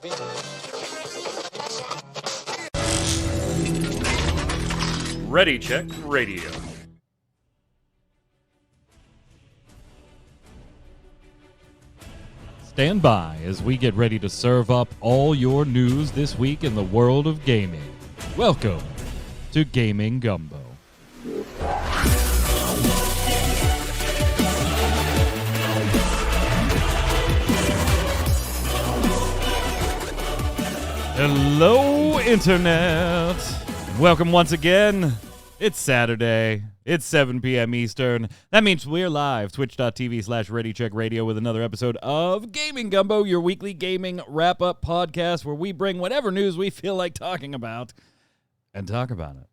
Ready Check Radio. Stand by as we get ready to serve up all your news this week in the world of gaming. Welcome to Gaming Gumbo. Hello, Internet. Welcome once again. It's Saturday. It's 7 p.m. Eastern. That means we're live, twitch.tv/Ready Check Radio with another episode of Gaming Gumbo, your weekly gaming wrap-up podcast where we bring whatever news we feel like talking about and talk about it.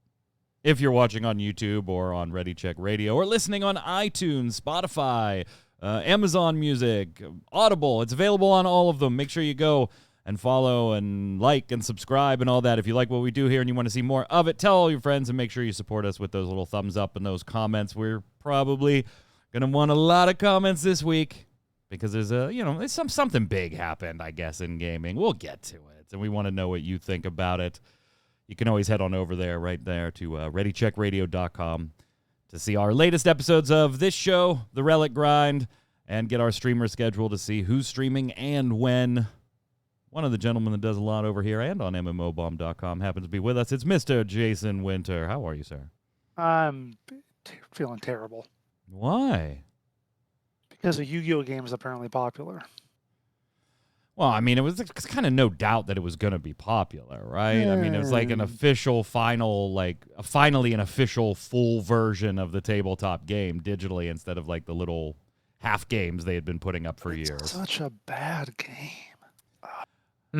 If you're watching on YouTube or on Ready Check Radio or listening on iTunes, Spotify, Amazon Music, Audible, it's available on all of them. Make sure you go and follow and like and subscribe and all that. If you like what we do here and you want to see more of it, tell all your friends and make sure you support us with those little thumbs up and those comments. We're probably going to want a lot of comments this week because there's something big happened, I guess, in gaming. We'll get to it, and we want to know what you think about it. You can always head on over there, right there, to ReadyCheckRadio.com to see our latest episodes of this show, The Relic Grind, and get our streamer schedule to see who's streaming and when. One of the gentlemen that does a lot over here and on MMOBomb.com happens to be with us. It's Mr. Jason Winter. How are you, sir? I'm feeling terrible. Why? Because a Yu-Gi-Oh game is apparently popular. Well, I mean, it was kind of no doubt that it was going to be popular, right? I mean, it was like an official finally an official full version of the tabletop game digitally instead of like the little half games they had been putting up for years. It's such a bad game.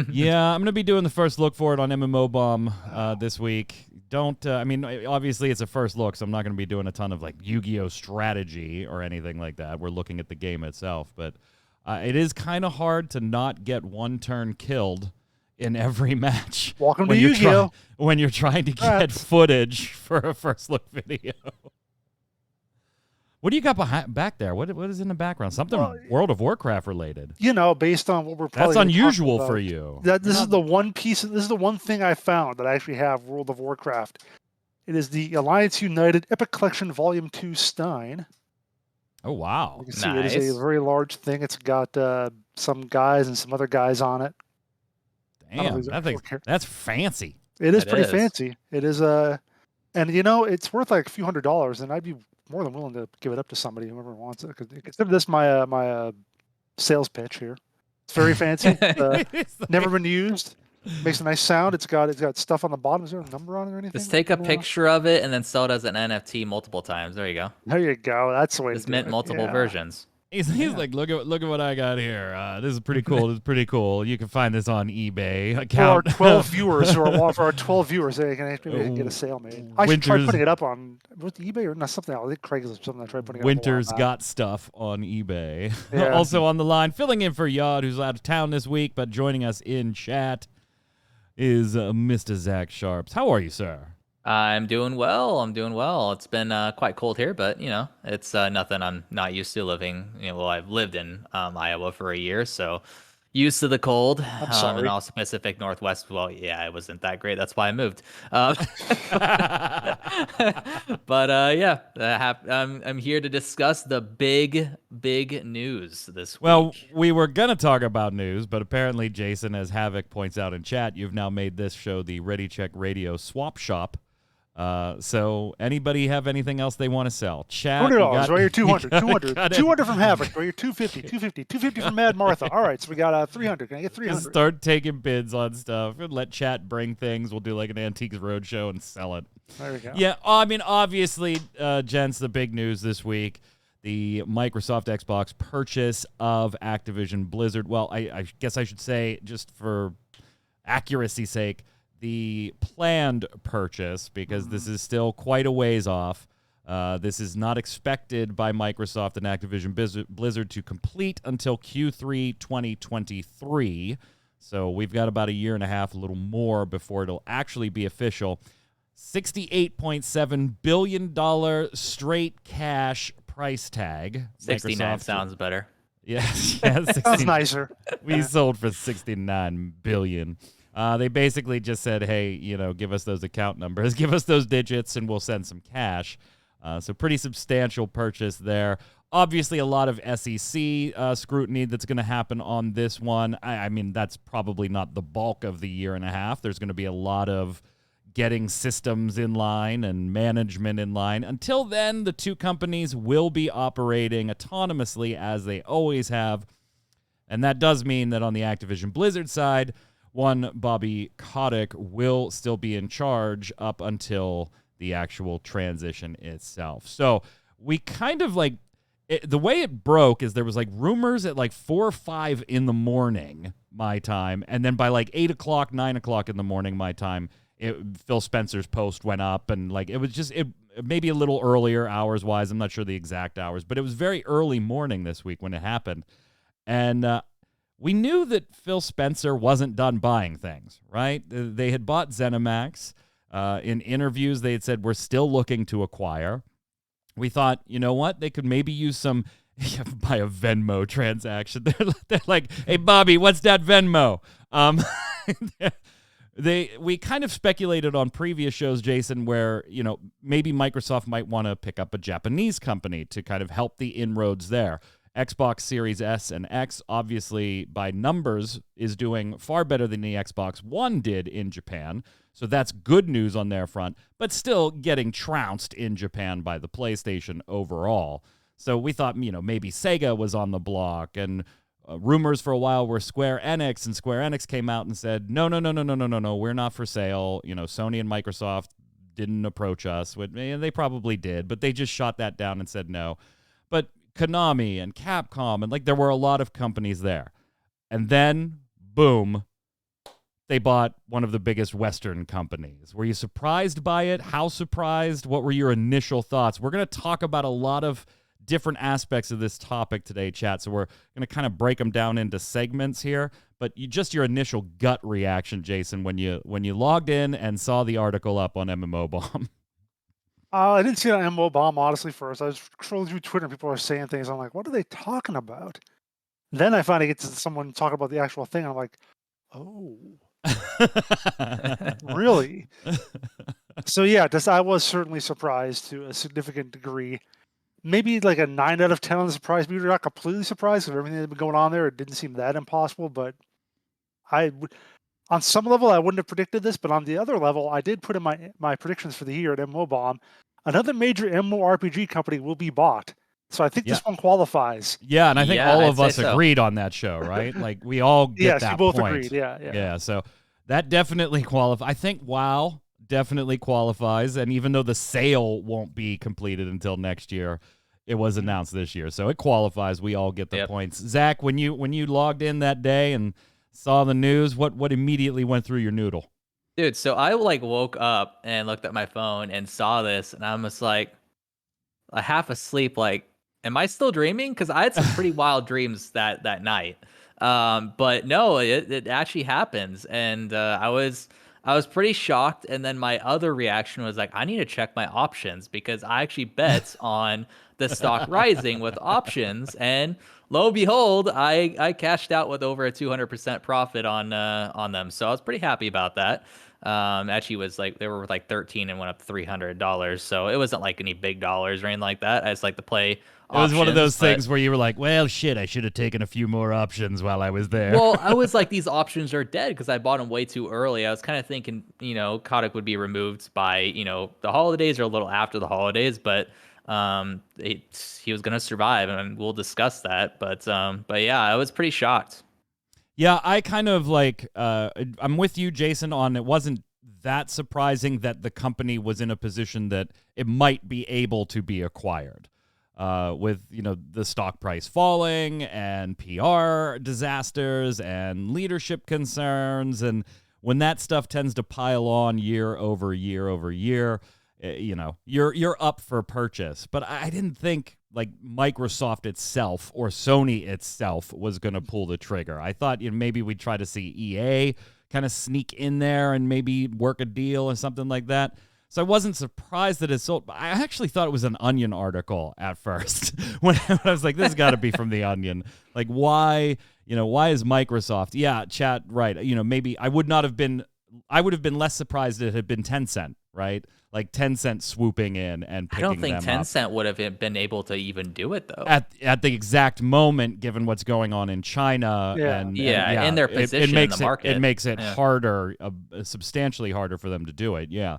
Yeah, I'm going to be doing the first look for it on MMO Bomb this week. Obviously it's a first look, so I'm not going to be doing a ton of like Yu-Gi-Oh strategy or anything like that. We're looking at the game itself, but it is kind of hard to not get one turn killed in every match. Welcome to Yu-Gi-Oh! When you're trying to get footage for a first look video. What do you got back there? What is in the background? Something World of Warcraft related. You know, based on what we're probably That's unusual for you. This is the one thing I found that I actually have World of Warcraft. It is the Alliance United Epic Collection Volume 2 Stein. Oh, wow. You can see it is a very large thing. It's got some guys and some other guys on it. Damn, that's fancy. It is pretty fancy. It is and it's worth like a few $100s, and I'd be more than willing to give it up to somebody, whoever wants it. Consider this my sales pitch here. It's very fancy. Never been used. Makes a nice sound. It's got stuff on the bottom. Is there a number on it or anything? Just take a picture of it and then sell it as an NFT multiple times. There you go. There you go. That's the way to do it. Just mint multiple versions. He's like, look at what I got here. This is pretty cool. This is pretty cool. You can find this on eBay. For our 12 viewers, they can actually get a sale made. I should try putting it up on eBay or not something else. I think Craigslist or something. I tried putting it up. Winter's got stuff on eBay. Yeah. Also on the line, filling in for Yod, who's out of town this week, but joining us in chat is Mr. Zach Sharps. How are you, sir? I'm doing well. It's been quite cold here, but it's nothing I'm not used to living. I've lived in Iowa for a year, so used to the cold. I'm sorry. And also Pacific Northwest. Well, yeah, it wasn't that great. That's why I moved. But I'm here to discuss the big news this week. Well, we were gonna talk about news, but apparently, Jason, as Havoc points out in chat, you've now made this show the Ready Check Radio swap shop. So anybody have anything else they want to sell? Chat. $200. Or your 200. 200 from Havoc. Or your 250 from Mad Martha. All right, so we got 300. Can I get 300? Start taking bids on stuff and let chat bring things. We'll do like an Antiques Roadshow and sell it. There we go. Yeah, I mean, obviously, gents, the big news this week, the Microsoft Xbox purchase of Activision Blizzard. Well, I guess I should say, just for accuracy's sake, the planned purchase, because this is still quite a ways off. This is not expected by Microsoft and Activision Blizzard to complete until Q3 2023. So we've got about a year and a half, a little more, before it'll actually be official. $68.7 billion straight cash price tag. 69 Microsoft sounds better. Yes, yeah, Sounds nicer. We sold for $69 billion. They basically just said, hey, give us those account numbers, give us those digits, and we'll send some cash. So pretty substantial purchase there. Obviously, a lot of SEC scrutiny that's going to happen on this one. I mean, that's probably not the bulk of the year and a half. There's going to be a lot of getting systems in line and management in line. Until then, the two companies will be operating autonomously as they always have. And that does mean that on the Activision Blizzard side, one Bobby Kotick will still be in charge up until the actual transition itself. So we kind of the way it broke is there was rumors at 4 or 5 in the morning, my time. And then by 8 o'clock, 9 o'clock in the morning, my time, Phil Spencer's post went up, and it was just maybe a little earlier hours wise. I'm not sure the exact hours, but it was very early morning this week when it happened. And we knew that Phil Spencer wasn't done buying things, right? They had bought ZeniMax. In interviews, they had said, we're still looking to acquire. We thought, you know what? They could maybe use some by a Venmo transaction. They're like, hey, Bobby, what's that Venmo? We kind of speculated on previous shows, Jason, where, maybe Microsoft might want to pick up a Japanese company to kind of help the inroads there. Xbox Series S and X, obviously, by numbers, is doing far better than the Xbox One did in Japan. So that's good news on their front, but still getting trounced in Japan by the PlayStation overall. So we thought, maybe Sega was on the block, and rumors for a while were Square Enix, and Square Enix came out and said, no, we're not for sale. Sony and Microsoft didn't approach us. And they probably did, but they just shot that down and said no. But Konami and Capcom, and there were a lot of companies there. And then, boom, they bought one of the biggest Western companies. Were you surprised by it? How surprised? What were your initial thoughts? We're going to talk about a lot of different aspects of this topic today, chat. So we're going to kind of break them down into segments here. But just your initial gut reaction, Jason, when you logged in and saw the article up on MMO Bomb. I didn't see it on MMO Bomb, honestly, first. I was scrolling through Twitter and people are saying things. I'm like, what are they talking about? Then I finally get to someone talking about the actual thing. I'm like, oh, really? So yeah, I was certainly surprised to a significant degree. Maybe a 9 out of 10 on the surprise meter. Not completely surprised because everything that had been going on there. It didn't seem that impossible, but on some level, I wouldn't have predicted this, but on the other level, I did put in my predictions for the year at MMO Bomb. Another major MMORPG company will be bought. So I think this one qualifies. Yeah, and I think all of us agreed on that show, right? We all get that point. Yes, we both agreed, yeah. So that definitely qualifies. I think WoW definitely qualifies, and even though the sale won't be completed until next year, it was announced this year. So it qualifies. We all get the points. Zach, when you logged in that day and saw the news, what immediately went through your noodle? Dude, so I woke up and looked at my phone and saw this, and I'm just half asleep, am I still dreaming? Because I had some pretty wild dreams that night. But no, it actually happens, and I was pretty shocked. And then my other reaction was I need to check my options because I actually bet on the stock rising with options, and lo and behold, I cashed out with over a 200% profit on them. So I was pretty happy about that. Actually was they were worth 13 and went up $300. So it wasn't any big dollars or anything like that. I just like to play options. It was one of those things where you were like, well, shit, I should have taken a few more options while I was there. Well, I was these options are dead because I bought them way too early. I was kind of thinking, Kotick would be removed by, the holidays or a little after the holidays, but he was going to survive, and we'll discuss that. But yeah, I was pretty shocked. Yeah, I kind of I'm with you, Jason, on it wasn't that surprising that the company was in a position that it might be able to be acquired. With, the stock price falling and PR disasters and leadership concerns. And when that stuff tends to pile on year over year over year, you're up for purchase. But I didn't think Microsoft itself or Sony itself was going to pull the trigger. I thought maybe we'd try to see EA kind of sneak in there and maybe work a deal or something like that. So I wasn't surprised that it sold. But I actually thought it was an Onion article at first when I was like, this has got to be from the Onion. Like, why, why is Microsoft? Yeah, chat, right. Maybe I would have been less surprised if it had been Tencent, right? Like Tencent swooping in and picking them up. I don't think Tencent would have been able to even do it, though. At the exact moment, given what's going on in China. And their position in the market. It makes it harder, substantially harder for them to do it, yeah.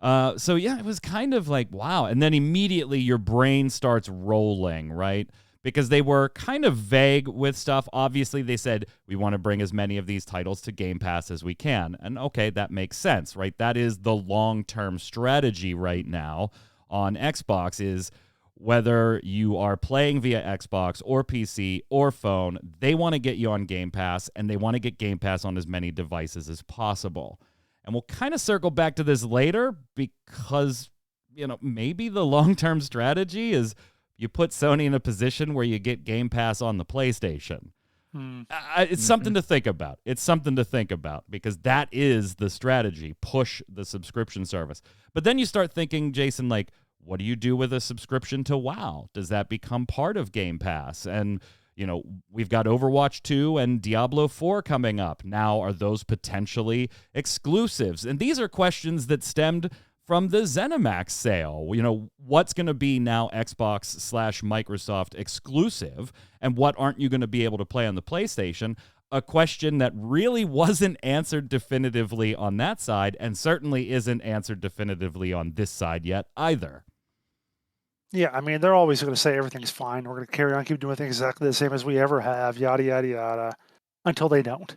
So it was kind of like, wow. And then immediately your brain starts rolling, right? Because they were kind of vague with stuff. Obviously, they said, we want to bring as many of these titles to Game Pass as we can. And okay, that makes sense, right? That is the long-term strategy right now on Xbox, is whether you are playing via Xbox or PC or phone, they want to get you on Game Pass, and they want to get Game Pass on as many devices as possible. And we'll kind of circle back to this later because, maybe the long-term strategy is you put Sony in a position where you get Game Pass on the PlayStation. It's something to think about. It's something to think about because that is the strategy. Push the subscription service. But then you start thinking, Jason, like, what do you do with a subscription to WoW? Does that become part of Game Pass? And we've got Overwatch 2 and Diablo 4 coming up. Now, are those potentially exclusives? And these are questions that stemmed from the ZeniMax sale. What's going to be now Xbox/Microsoft exclusive, and what aren't you going to be able to play on the PlayStation? A question that really wasn't answered definitively on that side, and certainly isn't answered definitively on this side yet either. Yeah, I mean, they're always going to say everything's fine. We're going to carry on, keep doing things exactly the same as we ever have, yada, yada, yada, until they don't.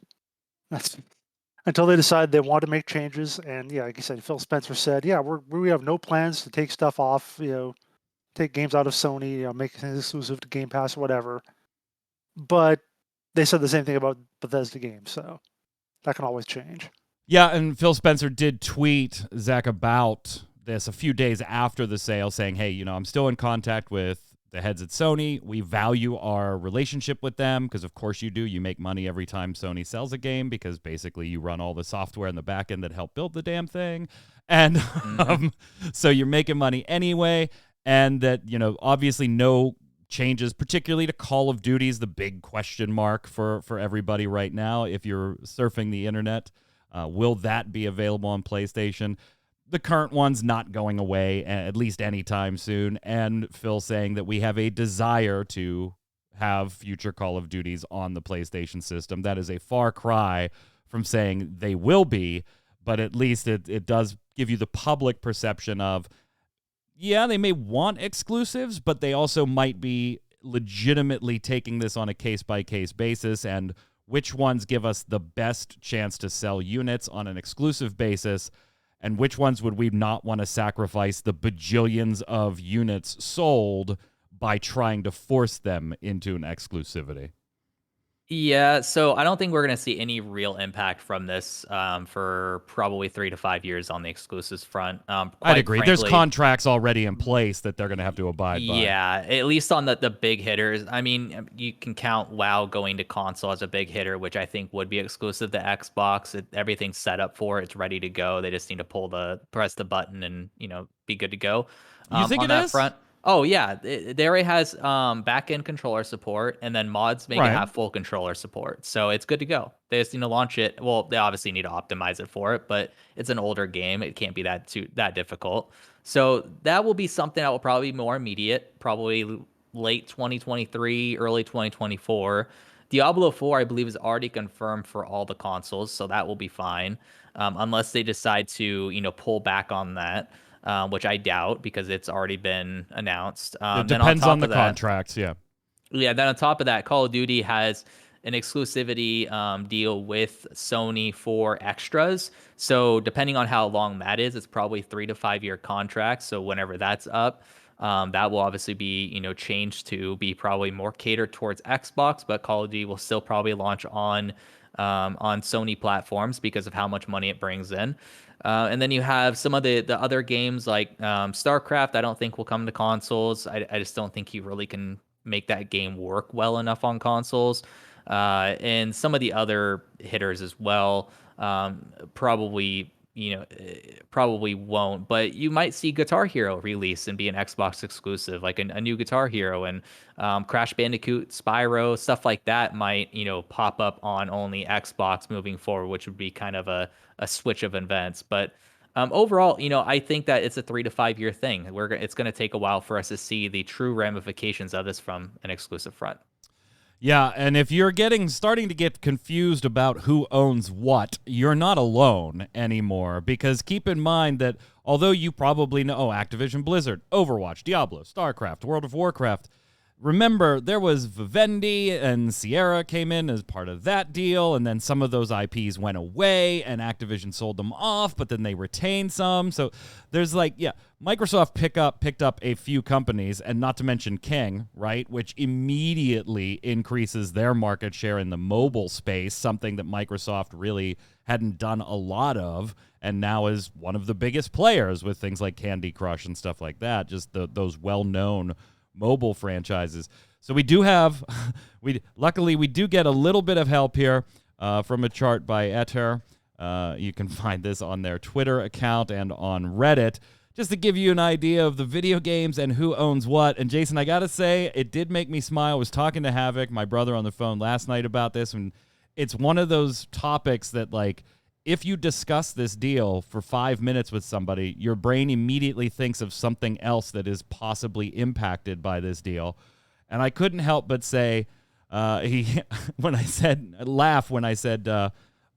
Until they decide they want to make changes. And yeah, like you said, Phil Spencer said, yeah, we have no plans to take stuff off, take games out of Sony, make it exclusive to Game Pass or whatever. But they said the same thing about Bethesda games, so that can always change. Yeah, and Phil Spencer did tweet, Zach, about this a few days after the sale saying, hey, I'm still in contact with the heads at Sony. We value our relationship with them because, of course, you do. You make money every time Sony sells a game because basically you run all the software in the back end that help build the damn thing. And so you're making money anyway. And that, obviously no changes, particularly to Call of Duty, is the big question mark for everybody right now. If you're surfing the internet, will that be available on PlayStation? The current one's not going away, at least anytime soon, and Phil saying that we have a desire to have future Call of Duties on the PlayStation system. That is a far cry from saying they will be, but at least it does give you the public perception of, yeah, they may want exclusives, but they also might be legitimately taking this on a case-by-case basis, and which ones give us the best chance to sell units on an exclusive basis, and which ones would we not want to sacrifice the bajillions of units sold by trying to force them into an exclusivity? Yeah, so I don't think we're going to see any real impact from this for probably 3 to 5 years on the exclusives front. I'd agree. Frankly, there's contracts already in place that they're going to have to abide by. Yeah, at least on the big hitters. I mean, you can count WoW going to console as a big hitter, which I think would be exclusive to Xbox. Everything's set up for it. It's ready to go. They just need to press the button and, be good to go. You think on it that is? front. Oh, yeah. It already has back-end controller support, and then mods make it have full controller support. So it's good to go. They just need to launch it. Well, they obviously need to optimize it for it, but it's an older game. It can't be that difficult. So that will be something that will probably be more immediate, probably late 2023, early 2024. Diablo 4, I believe, is already confirmed for all the consoles, so that will be fine, unless they decide to, pull back on that. Which I doubt because it's already been announced. It depends on the contracts, yeah. Yeah, then on top of that, Call of Duty has an exclusivity deal with Sony for extras. So depending on how long that is, it's probably 3 to 5 year contracts. So whenever that's up, that will obviously be, changed to be probably more catered towards Xbox, but Call of Duty will still probably launch on Sony platforms because of how much money it brings in. And then you have some of the other games like StarCraft. I don't think will come to consoles. I just don't think you really can make that game work well enough on consoles. And some of the other hitters as well, probably probably won't. But you might see Guitar Hero release and be an Xbox exclusive, like a new Guitar Hero, and Crash Bandicoot, Spyro, stuff like that might pop up on only Xbox moving forward, which would be kind of a switch of events. But overall, I think that it's a 3 to 5 year thing. It's going to take a while for us to see the true ramifications of this from an exclusive front. Yeah, and if you're starting to get confused about who owns what, you're not alone anymore, because keep in mind that although you probably know Activision Blizzard, Overwatch, Diablo, StarCraft, World of Warcraft, remember there was Vivendi and Sierra came in as part of that deal, and then some of those IPs went away and Activision sold them off, but then they retained some. So there's Microsoft picked up a few companies, and not to mention King, right, which immediately increases their market share in the mobile space, something that Microsoft really hadn't done a lot of, and now is one of the biggest players with things like Candy Crush and stuff like that, just those well-known mobile franchises. So we do have, luckily we do get a little bit of help here from a chart by Ether. You can find this on their Twitter account and on Reddit, just to give you an idea of the video games and who owns what. And Jason, I gotta say, it did make me smile. I was talking to Havoc, my brother, on the phone last night about this, and it's one of those topics that, if you discuss this deal for 5 minutes with somebody, your brain immediately thinks of something else that is possibly impacted by this deal. And I couldn't help but say, when I said,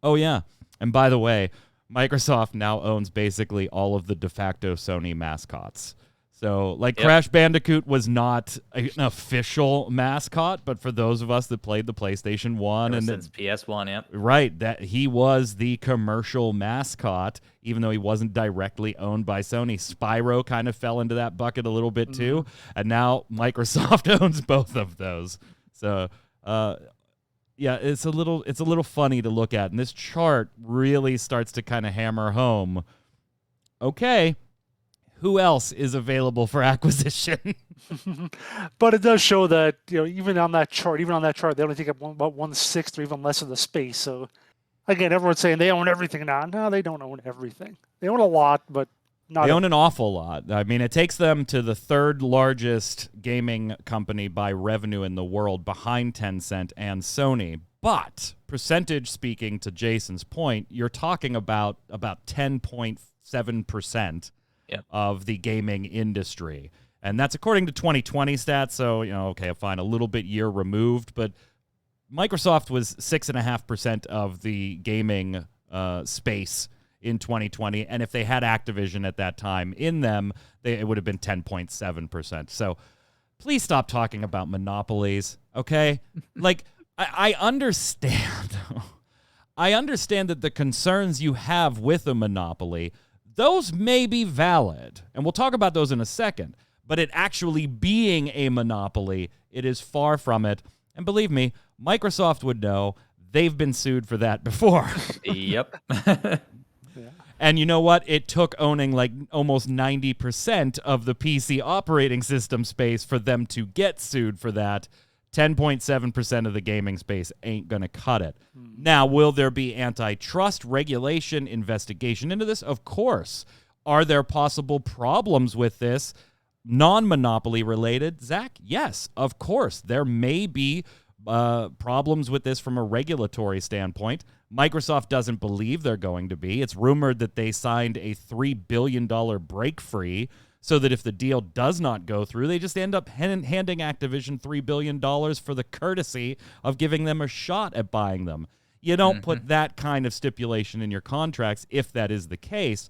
oh yeah, and by the way, Microsoft now owns basically all of the de facto Sony mascots. So, yep. Crash Bandicoot was not an official mascot, but for those of us that played the PlayStation 1 since PS1, yep. Right, that he was the commercial mascot, even though he wasn't directly owned by Sony. Spyro kind of fell into that bucket a little bit too, and now Microsoft owns both of those. So, yeah, it's a little funny to look at, and this chart really starts to kind of hammer home. Okay. Who else is available for acquisition? But it does show that even on that chart, they only take up about 1/6 or even less of the space. So again, everyone's saying they own everything now. No, they don't own everything. They own a lot, but not. They own an awful lot. I mean, it takes them to the third largest gaming company by revenue in the world, behind Tencent and Sony. But percentage speaking, to Jason's point, you're talking about 10.7%. Yep. Of the gaming industry. And that's according to 2020 stats, so, okay, fine, a little bit year removed, but Microsoft was 6.5% of the gaming space in 2020, and if they had Activision at that time in them, it would have been 10.7%. So please stop talking about monopolies, okay? I understand. I understand that the concerns you have with a monopoly, those may be valid, and we'll talk about those in a second, but it actually being a monopoly, it is far from it. And believe me, Microsoft would know. They've been sued for that before. Yep. And you know what? It took owning almost 90% of the PC operating system space for them to get sued for that. 10.7% of the gaming space ain't going to cut it. Now, will there be antitrust regulation investigation into this? Of course. Are there possible problems with this, non-monopoly related? Zach, yes, of course. There may be problems with this from a regulatory standpoint. Microsoft doesn't believe they're going to be. It's rumored that they signed a $3 billion break free so that if the deal does not go through, they just end up handing Activision $3 billion for the courtesy of giving them a shot at buying them. You don't put that kind of stipulation in your contracts if that is the case,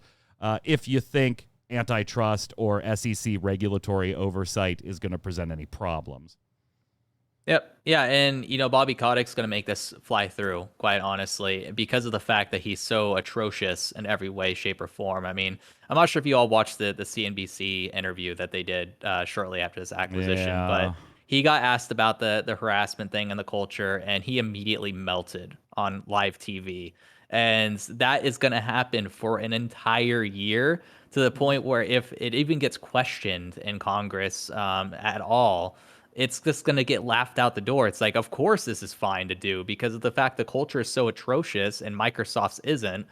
if you think antitrust or SEC regulatory oversight is going to present any problems. Yep. Yeah, and Bobby Kotick's going to make this fly through, quite honestly, because of the fact that he's so atrocious in every way, shape, or form. I mean, I'm not sure if you all watched the CNBC interview that they did shortly after this acquisition, but he got asked about the harassment thing and the culture, and he immediately melted on live TV. And that is going to happen for an entire year, to the point where if it even gets questioned in Congress at all, it's just going to get laughed out the door. It's like, of course this is fine to do, because of the fact the culture is so atrocious and Microsoft's isn't,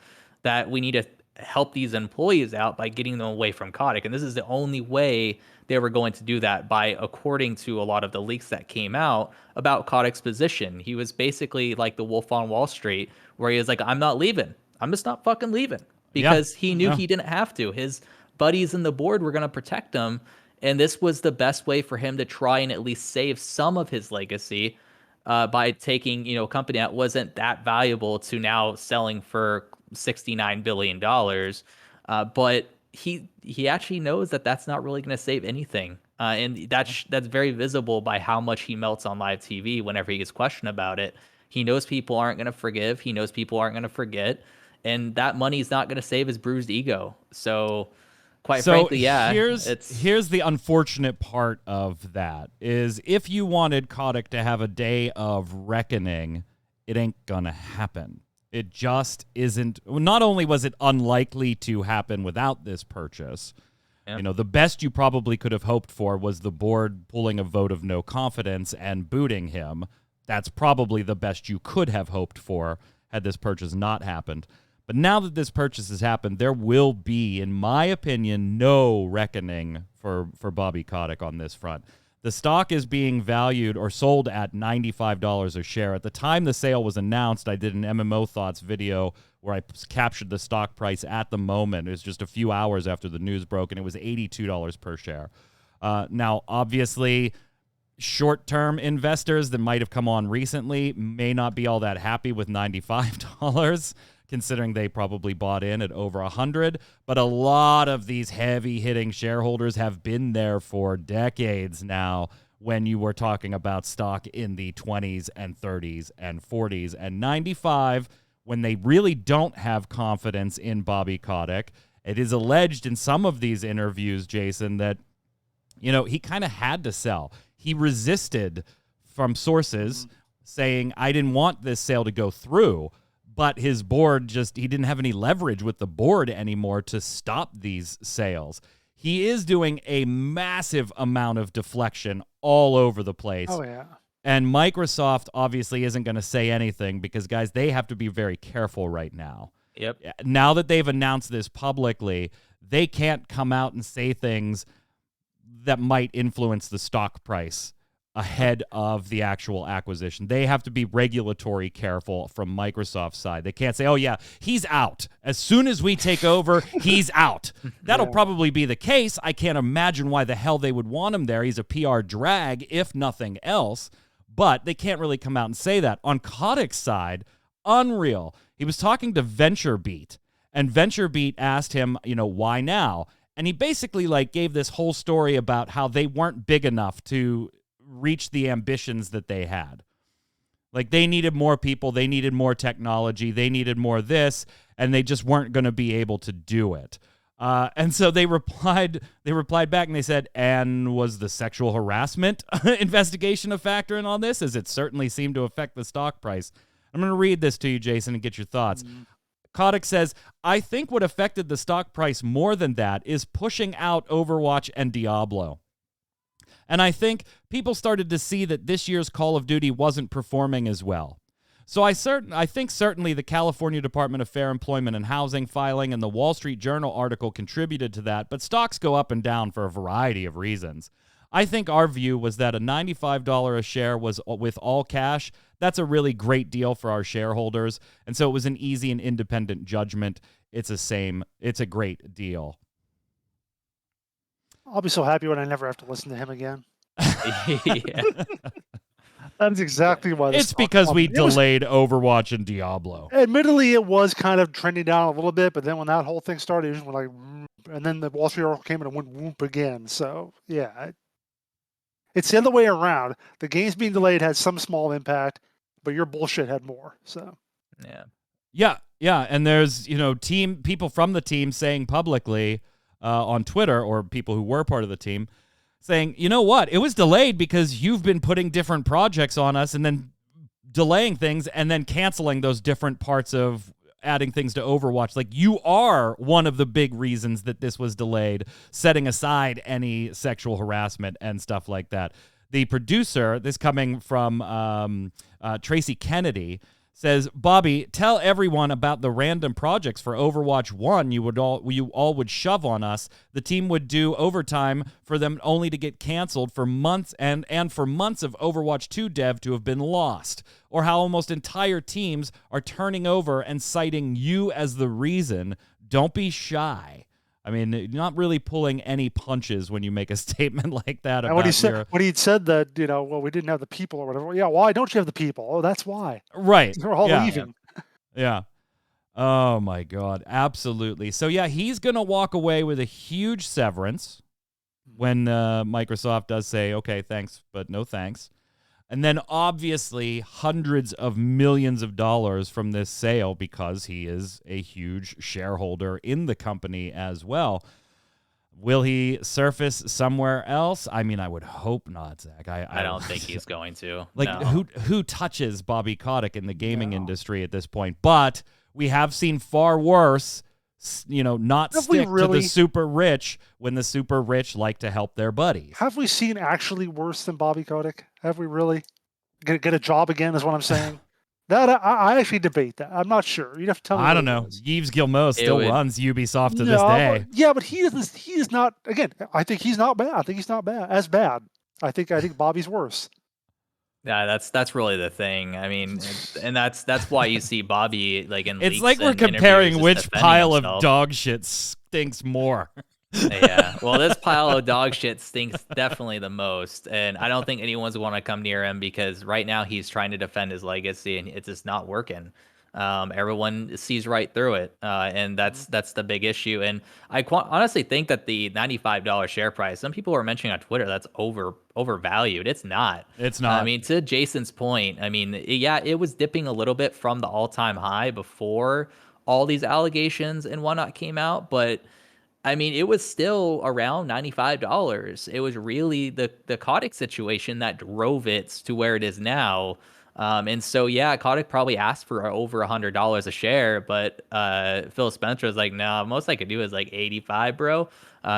that we need to help these employees out by getting them away from Kotick. And this is the only way they were going to do that, by, according to a lot of the leaks that came out about Kotick's position. He was basically like the Wolf on Wall Street, where he was like, I'm not leaving. I'm just not fucking leaving, because he knew he didn't have to. His buddies in the board were going to protect him. And this was the best way for him to try and at least save some of his legacy, by taking, a company that wasn't that valuable to now selling for $69 billion. But he actually knows that that's not really going to save anything. And that's very visible by how much he melts on live TV whenever he gets questioned about it. He knows people aren't going to forgive. He knows people aren't going to forget. And that money is not going to save his bruised ego. So, quite frankly, here's the unfortunate part of that is, if you wanted Kotick to have a day of reckoning, it ain't gonna happen. It just isn't. Not only was it unlikely to happen without this purchase, the best you probably could have hoped for was the board pulling a vote of no confidence and booting him. That's probably the best you could have hoped for had this purchase not happened. But now that this purchase has happened, there will be, in my opinion, no reckoning for Bobby Kotick on this front. The stock is being valued or sold at $95 a share. At the time the sale was announced, I did an MMO Thoughts video where I captured the stock price at the moment. It was just a few hours after the news broke, and it was $82 per share. Now, obviously, short-term investors that might have come on recently may not be all that happy with $95. Considering they probably bought in at over 100, but a lot of these heavy-hitting shareholders have been there for decades now, when you were talking about stock in the 20s and 30s and 40s, and 95, when they really don't have confidence in Bobby Kotick. It is alleged in some of these interviews, Jason, that, he kind of had to sell. He resisted from sources saying, I didn't want this sale to go through. But his board he didn't have any leverage with the board anymore to stop these sales. He is doing a massive amount of deflection all over the place. Oh, yeah. And Microsoft obviously isn't going to say anything because, guys, they have to be very careful right now. Yep. Now that they've announced this publicly, they can't come out and say things that might influence the stock price ahead of the actual acquisition. They have to be regulatory careful from Microsoft's side. They can't say, oh, yeah, he's out. As soon as we take over, he's out. That'll probably be the case. I can't imagine why the hell they would want him there. He's a PR drag, if nothing else. But they can't really come out and say that. On Kotick's side, unreal. He was talking to VentureBeat, and VentureBeat asked him, why now? And he basically gave this whole story about how they weren't big enough to reach the ambitions that they had. They needed more people, they needed more technology, they needed more this, and they just weren't going to be able to do it. And so they replied back and they said, and was the sexual harassment investigation a factor in all this, as it certainly seemed to affect the stock price? I'm going to read this to you, Jason, and get your thoughts. Kotick says, I think what affected the stock price more than that is pushing out Overwatch and Diablo. And I think people started to see that this year's Call of Duty wasn't performing as well. So I think certainly the California Department of Fair Employment and Housing filing and the Wall Street Journal article contributed to that, but stocks go up and down for a variety of reasons. I think our view was that a $95 a share was with all cash. That's a really great deal for our shareholders. And so it was an easy and independent judgment. It's a great deal. I'll be so happy when I never have to listen to him again. Yeah. That's exactly why. It's because we delayed Overwatch and Diablo. Admittedly, it was kind of trending down a little bit, but then when that whole thing started, it just went and then the Wall Street Journal came in and went whoop again. So yeah, it's the other way around. The games being delayed had some small impact, but your bullshit had more. So yeah, and there's people from the team saying publicly on Twitter, or people who were part of the team, saying, you know what, it was delayed because you've been putting different projects on us and then delaying things and then canceling those different parts of adding things to Overwatch. You are one of the big reasons that this was delayed, setting aside any sexual harassment and stuff like that. The producer, this coming from Tracy Kennedy, says, Bobby, tell everyone about the random projects for Overwatch 1 you all would shove on us. The team would do overtime for them only to get canceled for months and for months of Overwatch 2 dev to have been lost. Or how almost entire teams are turning over and citing you as the reason. Don't be shy. I mean, you're not really pulling any punches when you make a statement like that. And when he said that, well, we didn't have the people or whatever. Yeah, why don't you have the people? Oh, that's why. Right. They're all leaving. Yeah. Oh, my God. Absolutely. So, yeah, he's going to walk away with a huge severance when Microsoft does say, okay, thanks, but no thanks. And then, obviously, hundreds of millions of dollars from this sale because he is a huge shareholder in the company as well. Will he surface somewhere else? I mean, I would hope not, Zach. I don't think he's going to. Like, no. who touches Bobby Kotick in the gaming industry at this point? But we have seen far worse, not Have stick to the super rich when the super rich like to help their buddies. Have we seen actually worse than Bobby Kotick? Have we really? Get a job again is what I'm saying. That I actually debate that. I'm not sure. You'd have to tell me. I don't know. Yves Guillemot still runs Ubisoft to this day. But he is not. Again, I think he's not bad. I think he's not as bad. I think Bobby's worse. Yeah, that's really the thing. I mean, and that's why you see Bobby like in. It's like we're comparing which pile of dog shit stinks more. Yeah, well, this pile of dog shit stinks definitely the most, and I don't think anyone's want to come near him because right now he's trying to defend his legacy, and it's just not working. Everyone sees right through it, and that's the big issue. And I honestly think that the $95 share price, some people were mentioning on Twitter, that's overvalued. It's not. It's not. I mean, to Jason's point, I mean, yeah, it was dipping a little bit from the all-time high before all these allegations and whatnot came out, but I mean, it was still around $95. It was really the Kotick situation that drove it to where it is now. And so, yeah, Kotick probably asked for over $100 a share, but Phil Spencer was like, no, most I could do is like 85, bro.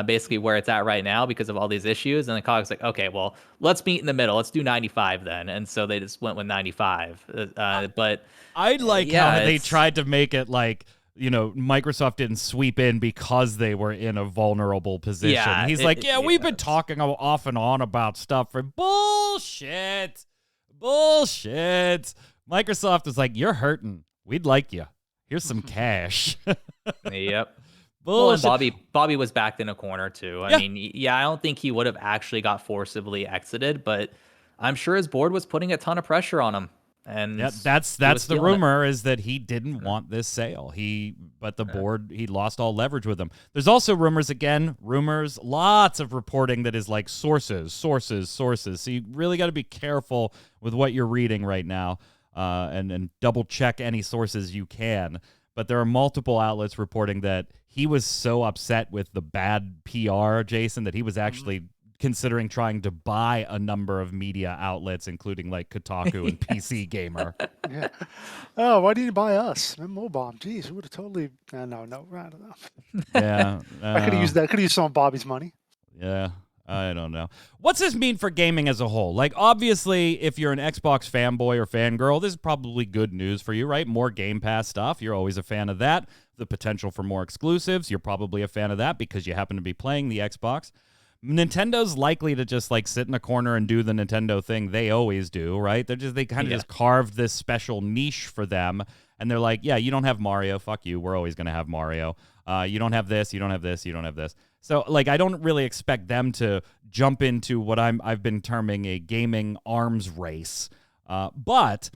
Basically where it's at right now because of all these issues. And then Kotick's like, okay, well, let's meet in the middle. Let's do 95 then. And so they just went with 95. But I like how they tried to make it like, Microsoft didn't sweep in because they were in a vulnerable position. Yeah, He's like, we've been talking off and on about stuff for bullshit. Microsoft was like, you're hurting. We'd like you. Here's some cash. Yep. Bullshit. Well, and Bobby was backed in a corner too. I mean, I don't think he would have actually got forcibly exited, but I'm sure his board was putting a ton of pressure on him. And that's the rumor is that he didn't want this sale. But the board, he lost all leverage with them. There's also rumors, lots of reporting that is like sources. So you really got to be careful with what you're reading right now, and double check any sources you can. But there are multiple outlets reporting that he was so upset with the bad PR, Jason, that he was actually considering trying to buy a number of media outlets, including like Kotaku and PC Gamer. Yeah. Oh, why didn't you buy us? Mobomb. Jeez, we would have totally. No, I don't know. Yeah. I could have used that. I could have used some of Bobby's money. Yeah. I don't know. What's this mean for gaming as a whole? Like, obviously, if you're an Xbox fanboy or fangirl, this is probably good news for you, right? More Game Pass stuff. You're always a fan of that. The potential for more exclusives. You're probably a fan of that because you happen to be playing the Xbox. Nintendo's likely to just like sit in a corner and do the Nintendo thing they always do, right? They kind of just carved this special niche for them, and they're like, yeah, you don't have Mario, fuck you, we're always gonna have Mario. You don't have this, you don't have this, you don't have this. So like, I don't really expect them to jump into what I've been terming a gaming arms race, but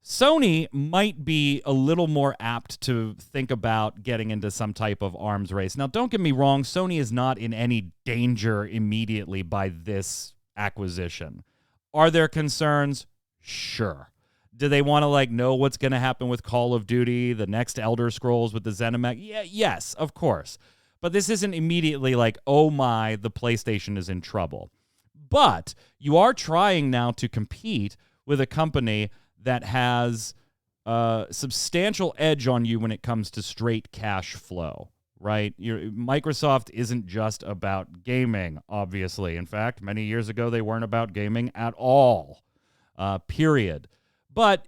Sony might be a little more apt to think about getting into some type of arms race. Now, don't get me wrong, Sony is not in any danger immediately by this acquisition. Are there concerns? Sure. Do they want to like know what's going to happen with Call of Duty, the next Elder Scrolls with the ZeniMax? Yeah, yes, of course. But this isn't immediately like, oh my, the PlayStation is in trouble. But you are trying now to compete with a company that has a substantial edge on you when it comes to straight cash flow, right? Microsoft isn't just about gaming, obviously. In fact, many years ago, they weren't about gaming at all, period. But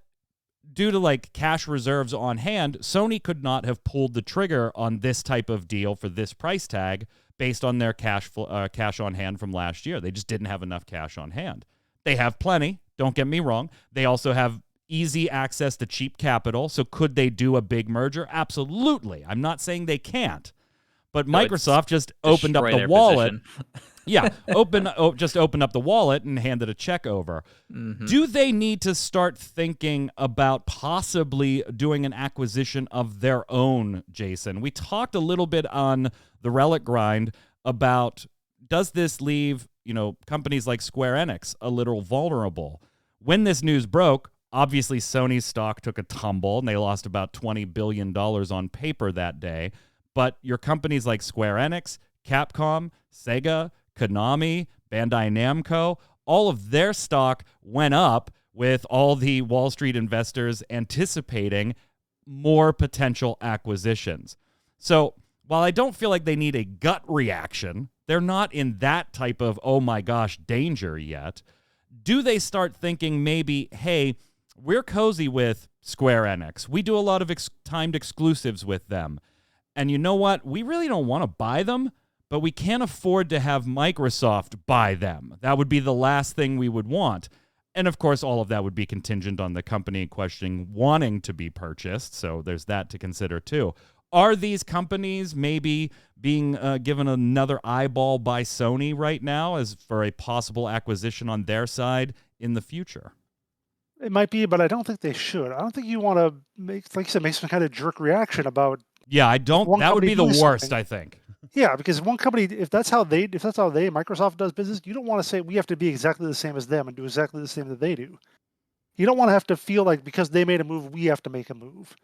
due to like cash reserves on hand, Sony could not have pulled the trigger on this type of deal for this price tag based on their cash on hand from last year. They just didn't have enough cash on hand. They have plenty, don't get me wrong. They also have easy access to cheap capital. So could they do a big merger? Absolutely. I'm not saying they can't. But Microsoft just opened up the wallet. Yeah, just open up the wallet and handed a check over. Mm-hmm. Do they need to start thinking about possibly doing an acquisition of their own, Jason? We talked a little bit on the Relic Grind about, does this leave, companies like Square Enix a little vulnerable? When this news broke, obviously Sony's stock took a tumble and they lost about $20 billion on paper that day. But your companies like Square Enix, Capcom, Sega, Konami, Bandai Namco, all of their stock went up with all the Wall Street investors anticipating more potential acquisitions. So while I don't feel like they need a gut reaction, they're not in that type of, oh my gosh, danger yet. Do they start thinking maybe, hey, we're cozy with Square Enix. We do a lot of timed exclusives with them. And you know what? We really don't want to buy them, but we can't afford to have Microsoft buy them. That would be the last thing we would want. And of course, all of that would be contingent on the company in question wanting to be purchased. So there's that to consider too. Are these companies maybe being given another eyeball by Sony right now as for a possible acquisition on their side in the future? It might be, but I don't think they should. I don't think you want to make, like you said, make some kind of jerk reaction about. Yeah, I don't. That would be the worst, I think. Yeah, because one company, if that's how Microsoft does business, you don't want to say we have to be exactly the same as them and do exactly the same that they do. You don't want to have to feel like because they made a move, we have to make a move.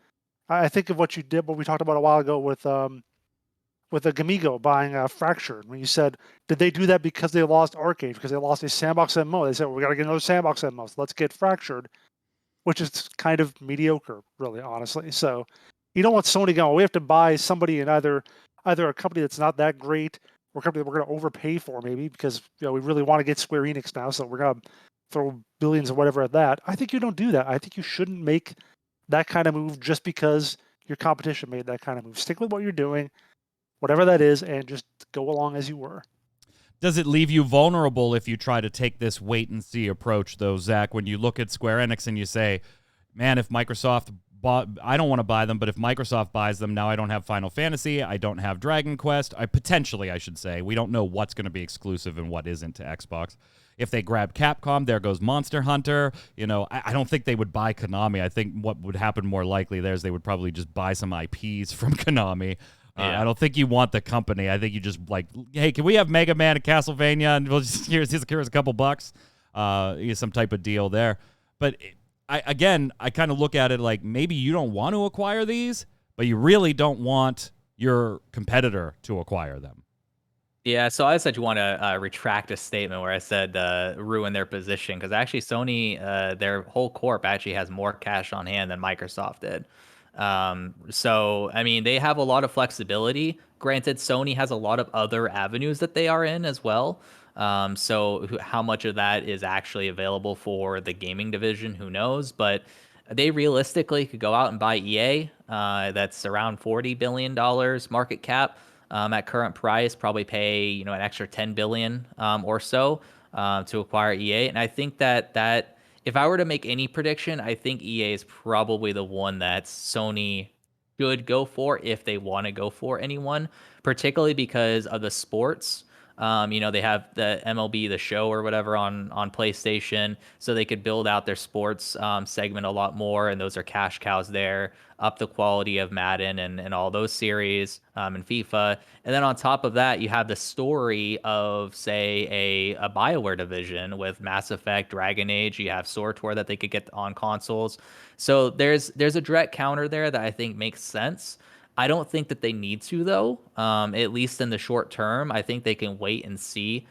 I think of what you did, what we talked about a while ago with the Gamigo buying Fractured. When you said, did they do that because they lost Arcade, because they lost a sandbox MMO? They said, well, we got to get another sandbox MMO, so let's get Fractured, which is kind of mediocre, really, honestly. So you don't want Sony going, we have to buy somebody in either a company that's not that great or a company that we're going to overpay for maybe because we really want to get Square Enix now, so we're going to throw billions or whatever at that. I think you don't do that. I think you shouldn't make that kind of move just because your competition made that kind of move. Stick with what you're doing, whatever that is, and just go along as you were. Does it leave you vulnerable if you try to take this wait-and-see approach, though, Zach, when you look at Square Enix and you say, man, if Microsoft bought, I don't want to buy them, but if Microsoft buys them, now I don't have Final Fantasy, I don't have Dragon Quest, I should say. We don't know what's going to be exclusive and what isn't to Xbox. If they grab Capcom, there goes Monster Hunter. I don't think they would buy Konami. I think what would happen more likely there is they would probably just buy some IPs from Konami. Yeah. I don't think you want the company. I think you just like, hey, can we have Mega Man and Castlevania? And we'll just here's a couple bucks. Some type of deal there. But I kind of look at it like maybe you don't want to acquire these, but you really don't want your competitor to acquire them. Yeah, so I said you want to retract a statement where I said ruin their position, because actually Sony, their whole corp actually has more cash on hand than Microsoft did. So, I mean, they have a lot of flexibility. Granted, Sony has a lot of other avenues that they are in as well. So how much of that is actually available for the gaming division, who knows? But they realistically could go out and buy EA. That's around $40 billion market cap. At current price, probably pay an extra $10 billion or so to acquire EA. And I think that if I were to make any prediction, I think EA is probably the one that Sony should go for if they want to go for anyone, particularly because of the sports. They have the MLB The Show or whatever on PlayStation, so they could build out their sports segment a lot more, and those are cash cows there, up the quality of Madden and all those series and FIFA. And then on top of that, you have the story of, say, a BioWare division with Mass Effect, Dragon Age. You have SWTOR that they could get on consoles. So there's a direct counter there that I think makes sense. I don't think that they need to, though, at least in the short term. I think they can wait and see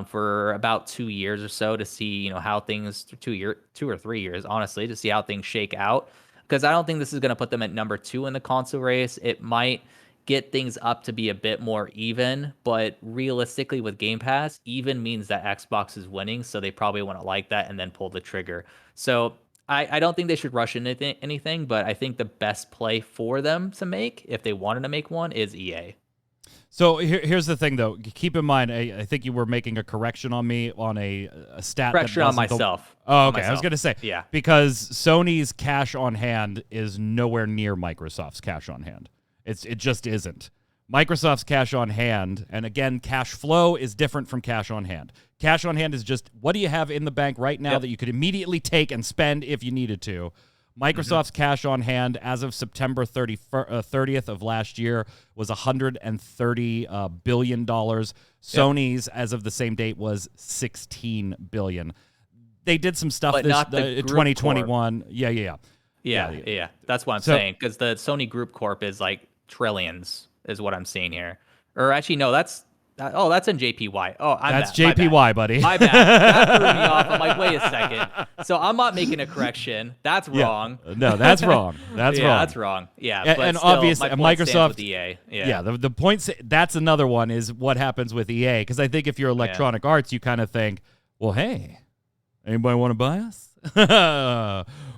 for about 2 years or so to see, how things, 2 or 3 years, honestly, to see how things shake out. Because I don't think this is going to put them at number 2 in the console race. It might get things up to be a bit more even, but realistically with Game Pass, even means that Xbox is winning, so they probably want to like that and then pull the trigger. So I don't think they should rush anything, but I think the best play for them to make, if they wanted to make one, is EA. So here's the thing, though. Keep in mind, I think you were making a correction on me on a stat. Correction on myself. Oh, okay. I was going to say, yeah, because Sony's cash on hand is nowhere near Microsoft's cash on hand. It just isn't. Microsoft's cash on hand, and again, cash flow is different from cash on hand. Cash on hand is just what do you have in the bank right now that you could immediately take and spend if you needed to. Microsoft's cash on hand as of September 30th of last year was $130 billion. Sony's as of the same date was $16 billion. They did some stuff but not the 2021. Corp. Yeah. That's what I'm saying, because the Sony Group Corp is like trillions, is what I'm seeing here. Or actually, no, that's in JPY. Oh, that's JPY, buddy. My bad. That threw me off. I'm like, wait a second. So I'm not making a correction. That's wrong. No, that's wrong. That's wrong. That's wrong. Yeah, and still, obviously Microsoft with EA. The points. That's another one is what happens with EA, because I think if you're Electronic Arts, you kind of think, well, hey, anybody want to buy us?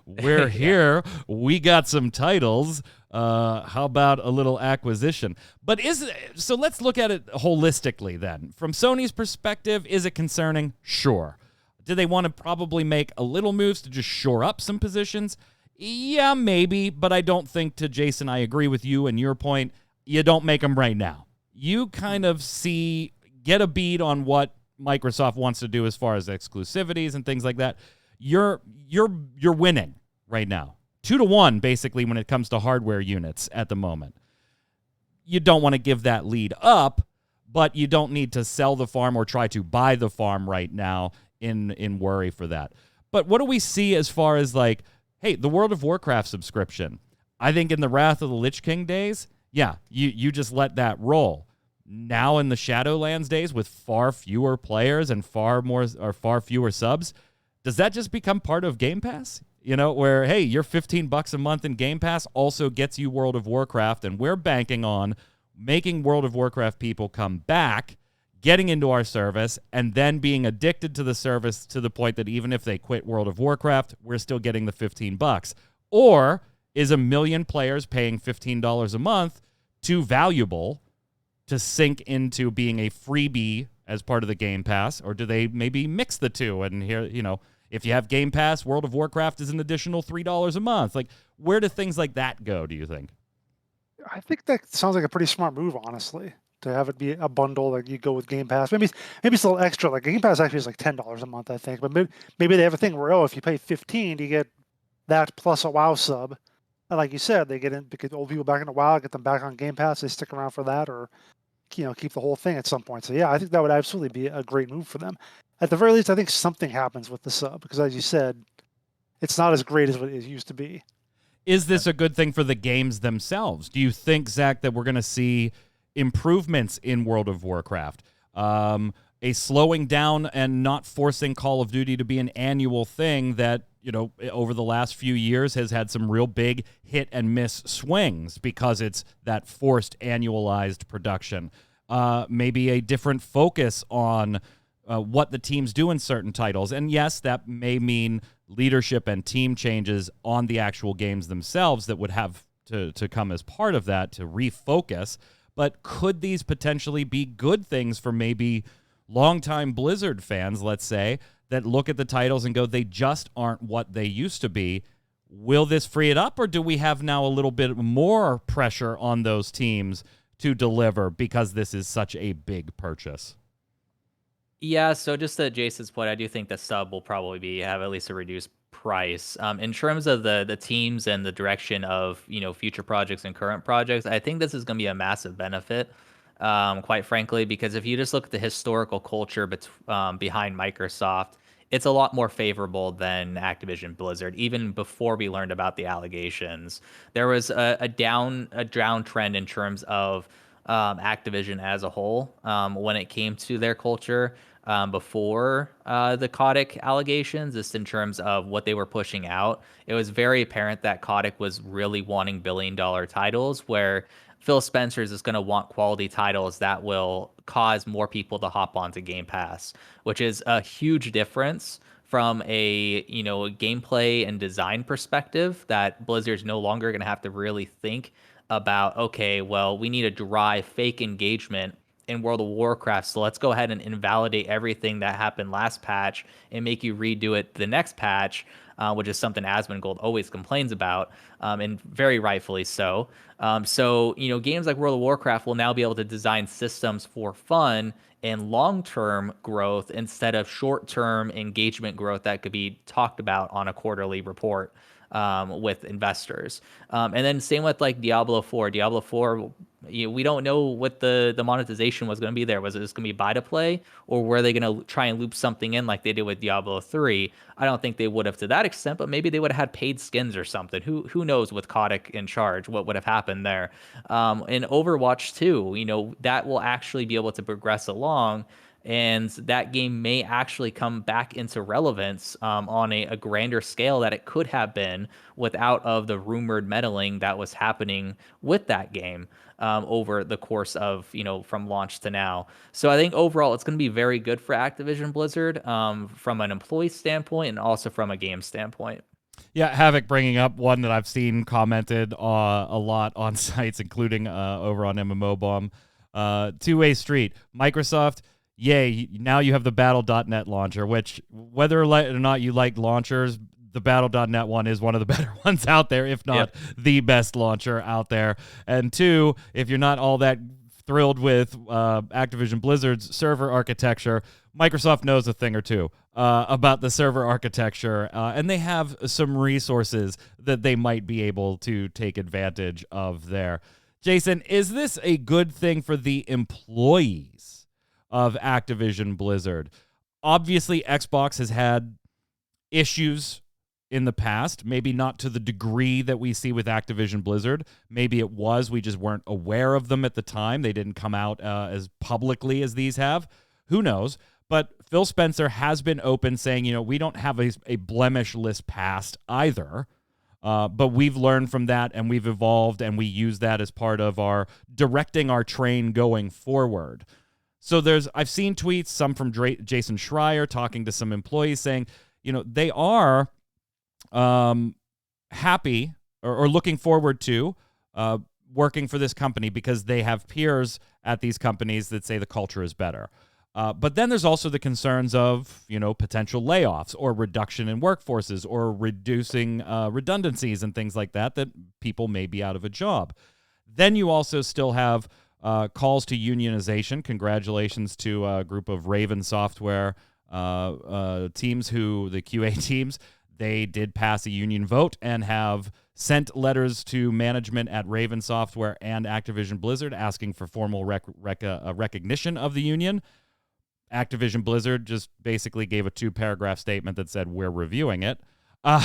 We're here. We got some titles. How about a little acquisition? But so let's look at it holistically then. From Sony's perspective, is it concerning? Sure. Do they want to probably make a little moves to just shore up some positions? Yeah, maybe, but I don't think, to Jason, I agree with you and your point, you don't make them right now. You kind of get a bead on what Microsoft wants to do as far as exclusivities and things like that. You're winning right now. 2-1, basically, when it comes to hardware units at the moment. You don't want to give that lead up, but you don't need to sell the farm or try to buy the farm right now in worry for that. But what do we see as far as, like, hey, the World of Warcraft subscription? I think in the Wrath of the Lich King days, you just let that roll. Now in the Shadowlands days, with far fewer players and far fewer subs, does that just become part of Game Pass? You know, where, hey, your $15 a month in Game Pass also gets you World of Warcraft, and we're banking on making World of Warcraft people come back, getting into our service, and then being addicted to the service to the point that even if they quit World of Warcraft, we're still getting the $15. Or is 1 million players paying $15 a month too valuable to sink into being a freebie as part of the Game Pass? Or do they maybe mix the two and here, if you have Game Pass, World of Warcraft is an additional $3 a month. Like, where do things like that go, do you think? I think that sounds like a pretty smart move, honestly, to have it be a bundle. Like, you go with Game Pass. Maybe it's a little extra. Like, Game Pass actually is like $10 a month, I think. But maybe they have a thing where, if you pay $15, you get that plus a WoW sub. And like you said, they get old people back into WoW, get them back on Game Pass. They stick around for that, or keep the whole thing at some point. So yeah, I think that would absolutely be a great move for them. At the very least, I think something happens with the sub, because as you said, it's not as great as what it used to be. Is this a good thing for the games themselves? Do you think, Zach, that we're going to see improvements in World of Warcraft? A slowing down and not forcing Call of Duty to be an annual thing that, over the last few years has had some real big hit and miss swings because it's that forced annualized production. Maybe a different focus on what the teams do in certain titles. And yes, that may mean leadership and team changes on the actual games themselves that would have to come as part of that to refocus. But could these potentially be good things for maybe longtime Blizzard fans, let's say, that look at the titles and go, they just aren't what they used to be? Will this free it up, or do we have now a little bit more pressure on those teams to deliver because this is such a big purchase? Yeah, so just to Jason's point, I do think the sub will probably have at least a reduced price. In terms of the teams and the direction of future projects and current projects, I think this is going to be a massive benefit, quite frankly, because if you just look at the historical culture behind Microsoft, it's a lot more favorable than Activision Blizzard. Even before we learned about the allegations, there was a downtrend in terms of Activision as a whole when it came to their culture before the Kotick allegations, just in terms of what they were pushing out. It was very apparent that Kotick was really wanting billion-dollar titles, where Phil Spencer's is going to want quality titles that will cause more people to hop onto Game Pass, which is a huge difference from a a gameplay and design perspective, that Blizzard's no longer going to have to really think about, okay, well, we need to drive fake engagement in World of Warcraft, so let's go ahead and invalidate everything that happened last patch and make you redo it the next patch, which is something Asmongold always complains about, and very rightfully so. So games like World of Warcraft will now be able to design systems for fun and long-term growth instead of short-term engagement growth that could be talked about on a quarterly report with investors. And then same with like Diablo 4. Diablo 4, we don't know what the monetization was going to be there. Was it just going to be buy to play, or were they going to try and loop something in like they did with Diablo 3? I don't think they would have to that extent, but maybe they would have had paid skins or something. Who knows with Kotick in charge what would have happened there. In Overwatch 2, that will actually be able to progress along, and that game may actually come back into relevance on a grander scale that it could have been without of the rumored meddling that was happening with that game over the course of from launch to now. So I think overall it's going to be very good for Activision Blizzard from an employee standpoint and also from a game standpoint. Yeah, Havoc bringing up one that I've seen commented a lot on sites, including over on MMO Bomb. Two-way street. Microsoft, yay, now you have the Battle.net launcher, which whether or not you like launchers, the Battle.net one is one of the better ones out there, if not the best launcher out there. And two, if you're not all that thrilled with Activision Blizzard's server architecture, Microsoft knows a thing or two about the server architecture, and they have some resources that they might be able to take advantage of there. Jason, is this a good thing for the employees of Activision Blizzard? Obviously, Xbox has had issues in the past, maybe not to the degree that we see with Activision Blizzard. Maybe it was, we just weren't aware of them at the time. They didn't come out as publicly as these have. Who knows? But Phil Spencer has been open saying, we don't have a blemish-less past either. But we've learned from that, and we've evolved, and we use that as part of our directing our train going forward. So I've seen tweets, some from Jason Schreier talking to some employees saying, they are happy or looking forward to working for this company because they have peers at these companies that say the culture is better. But then there's also the concerns of, potential layoffs or reduction in workforces or reducing redundancies and things like that people may be out of a job. Then you also still have calls to unionization. Congratulations to a group of Raven Software teams the QA teams, they did pass a union vote and have sent letters to management at Raven Software and Activision Blizzard asking for formal recognition of the union. Activision Blizzard just basically gave a 2-paragraph statement that said, we're reviewing it.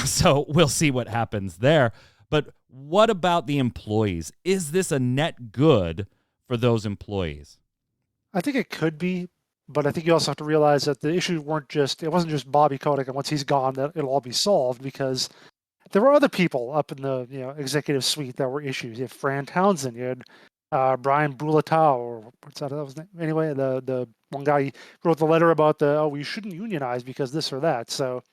So we'll see what happens there. But what about the employees? Is this a net good for those employees? I think it could be, but I think you also have to realize that the issue wasn't just Bobby Kotick, and once he's gone, that it'll all be solved, because there were other people up in the executive suite that were issues. You had Fran Townsend, you had Brian Bulatau, or what's that was name? Anyway, the one guy wrote the letter about we shouldn't unionize because this or that. So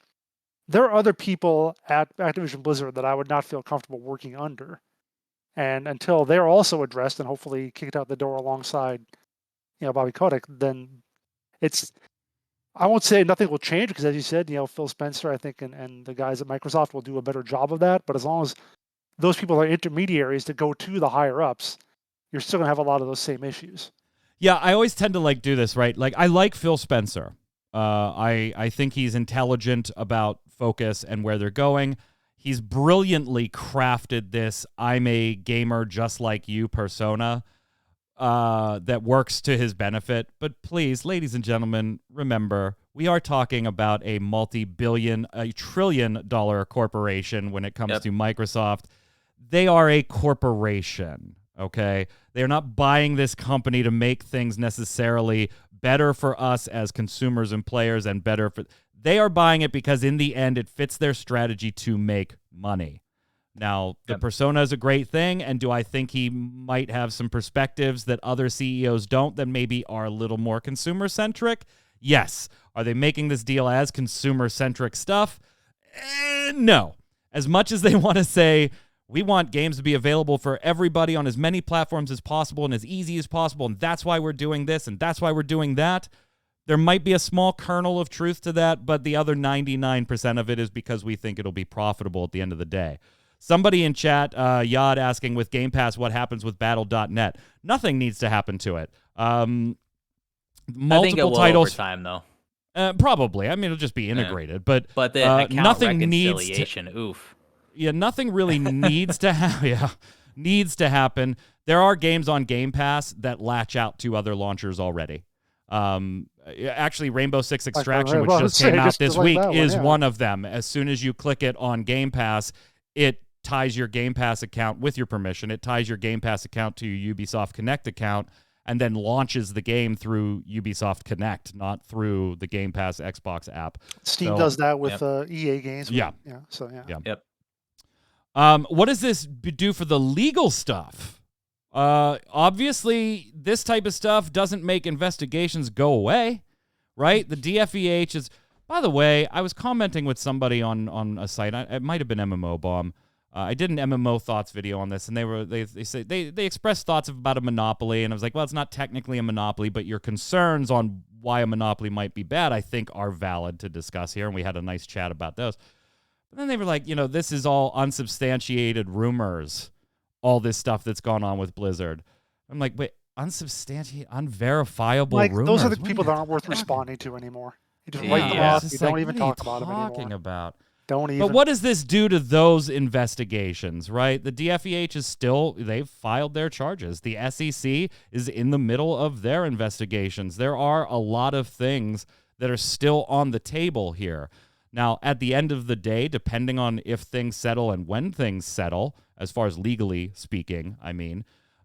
there are other people at Activision Blizzard that I would not feel comfortable working under. And until they're also addressed and hopefully kicked out the door alongside, Bobby Kotick, then I won't say nothing will change, because as you said, Phil Spencer, I think, and the guys at Microsoft will do a better job of that. But as long as those people are intermediaries to go to the higher ups, you're still going to have a lot of those same issues. Yeah, I always tend to do this, right? I like Phil Spencer. I think he's intelligent about focus and where they're going. He's brilliantly crafted this I'm a gamer just like you persona that works to his benefit. But please, ladies and gentlemen, remember, we are talking about a multi-billion, a trillion-dollar corporation when it comes to Microsoft. They are a corporation, okay? They're not buying this company to make things necessarily better for us as consumers and players and better for... They are buying it because in the end, it fits their strategy to make money. Now, the persona is a great thing, and do I think he might have some perspectives that other CEOs don't that maybe are a little more consumer-centric? Yes. Are they making this deal as consumer-centric stuff? No. As much as they want to say, we want games to be available for everybody on as many platforms as possible and as easy as possible, and that's why we're doing this, and that's why we're doing that, there might be a small kernel of truth to that, but the other 99% of it is because we think it'll be profitable at the end of the day. Somebody in chat, Yad, asking, with Game Pass, what happens with Battle.net? Nothing needs to happen to it. Multiple I think it will titles. over time, though. Probably. I mean, it'll just be integrated. But the account nothing reconciliation, oof. Yeah, nothing really needs to happen. Yeah, needs to happen. There are games on Game Pass that latch out to other launchers already. Actually, Rainbow Six Extraction, which just came out this week, is one of them. As soon as you click it on Game Pass, it ties your Game Pass account with your permission. It ties your Game Pass account to your Ubisoft Connect account and then launches the game through Ubisoft Connect, not through the Game Pass Xbox app. Steam does that with EA games. Yeah. Yep. What does this do for the legal stuff? Obviously, this type of stuff doesn't make investigations go away, right? The DFEH is... By the way, I was commenting with somebody on a site. It might have been MMO Bomb. I did an MMO thoughts video on this, and they expressed thoughts about a monopoly, and I was like, well, it's not technically a monopoly, but your concerns on why a monopoly might be bad, I think, are valid to discuss here, and we had a nice chat about those. But then they were like, this is all unsubstantiated rumors, all this stuff that's gone on with Blizzard. I'm like, wait, unsubstantiated, unverifiable rumors? Those are the people that aren't worth responding to anymore. You just write them off. You don't even talk about them anymore. Don't even. But what does this do to those investigations, right? The DFEH is still, they've filed their charges. The SEC is in the middle of their investigations. There are a lot of things that are still on the table here. Now, at the end of the day, depending on if things settle and when things settle, as far as legally speaking, I mean,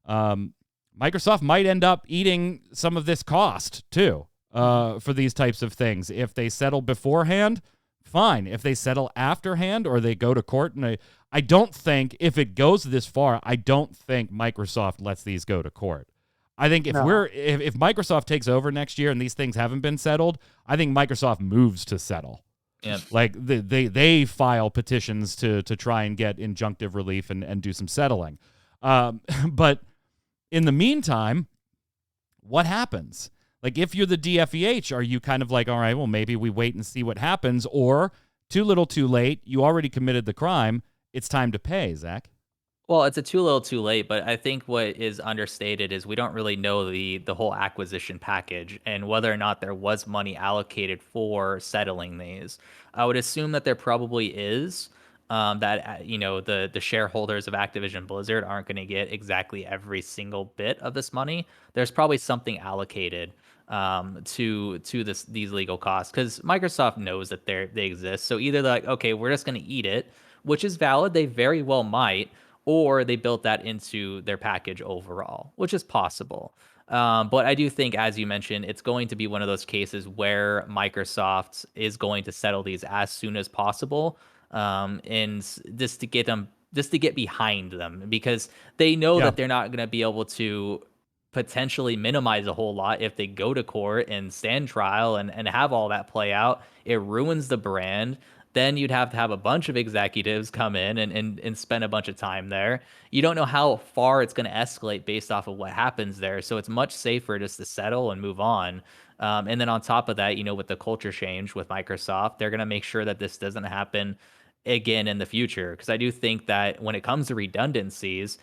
Microsoft might end up eating some of this cost, too, for these types of things. If they settle beforehand, fine. If they settle afterhand or they go to court, and I don't think, if it goes this far, I don't think Microsoft lets these go to court. I think if Microsoft takes over next year and these things haven't been settled, I think Microsoft moves to settle. Yeah. Like they file petitions to try and get injunctive relief and do some settling. But in the meantime, what happens? Like, if you're the DFEH, are you kind of like, all right, well, maybe we wait and see what happens, or too little too late, you already committed the crime, it's time to pay, Zach? Well, it's a too little too late, but I think what is understated is we don't really know the whole acquisition package and whether or not there was money allocated for settling these. I would assume that there probably is. The shareholders of Activision Blizzard aren't going to get exactly every single bit of this money. There's probably something allocated to these legal costs, because Microsoft knows that they exist. So either they're like, okay, we're just going to eat it, which is valid. They very well might, or they built that into their package overall, which is possible. But I do think, as you mentioned, it's going to be one of those cases where Microsoft is going to settle these as soon as possible, and just to get behind them, because they know that they're not going to be able to potentially minimize a whole lot if they go to court and stand trial and have all that play out. It ruins the brand. Then you'd have to have a bunch of executives come in and spend a bunch of time there. You don't know how far it's going to escalate based off of what happens there. So it's much safer just to settle and move on. And then on top of that, with the culture change with Microsoft, they're going to make sure that this doesn't happen again in the future. Because I do think that when it comes to redundancies,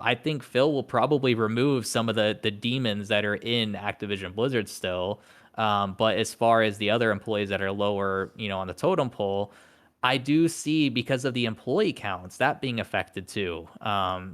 I think Phil will probably remove some of the demons that are in Activision Blizzard still. But as far as the other employees that are lower, on the totem pole, I do see, because of the employee counts, that being affected too.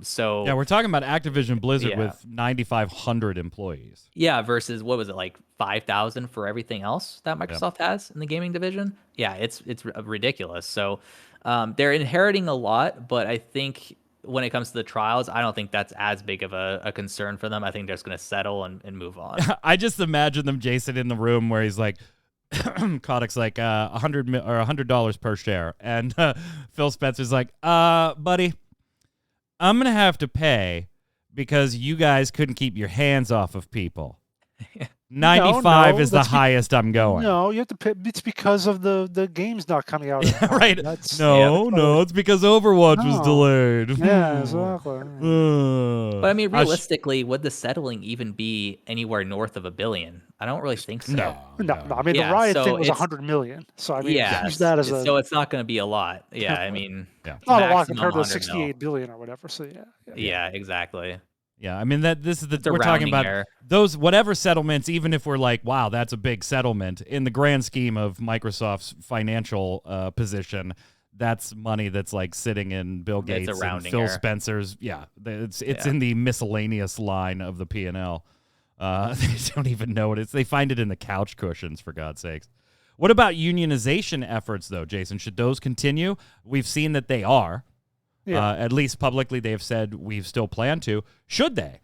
So we're talking about Activision Blizzard with 9,500 employees. Yeah, versus what was it, like 5,000 for everything else that Microsoft has in the gaming division? Yeah, it's ridiculous. So they're inheriting a lot, but I think when it comes to the trials, I don't think that's as big of a concern for them. I think they're just going to settle and move on. I just imagine them, Jason, in the room where he's like, Kodak's like $100 per share, and Phil Spencer's like, buddy, I'm gonna have to pay because you guys couldn't keep your hands off of people. 95 No, is the that's highest I'm going. No, you have to pay. It's because of the games not coming out. Yeah, right. That's No, it's because Overwatch was No. delayed. Yeah, exactly. But I mean, realistically, would the settling even be anywhere north of $1 billion? I don't really think so. No. I mean, Yeah, the Riot so thing was it's- 100 million. So I mean, Yeah, use that as a so it's not going to be a lot. Yeah, I mean, not a lot maximum compared to the 100 68 billion or whatever. So yeah. Yeah, exactly. Yeah, I mean this is It's a we're talking rounding about error. those whatever settlements. Even if we're like, wow, that's a big settlement in the grand scheme of Microsoft's financial position, that's money that's like sitting in Bill Gates and rounding Phil error. Spencer's. Yeah, it's in the miscellaneous line of the P&L. They don't even know what it is. They find it in the couch cushions, for God's sakes. What about unionization efforts, though, Jason? Should those continue? We've seen that they are. Yeah. At least publicly, they have said we still plan to. Should they?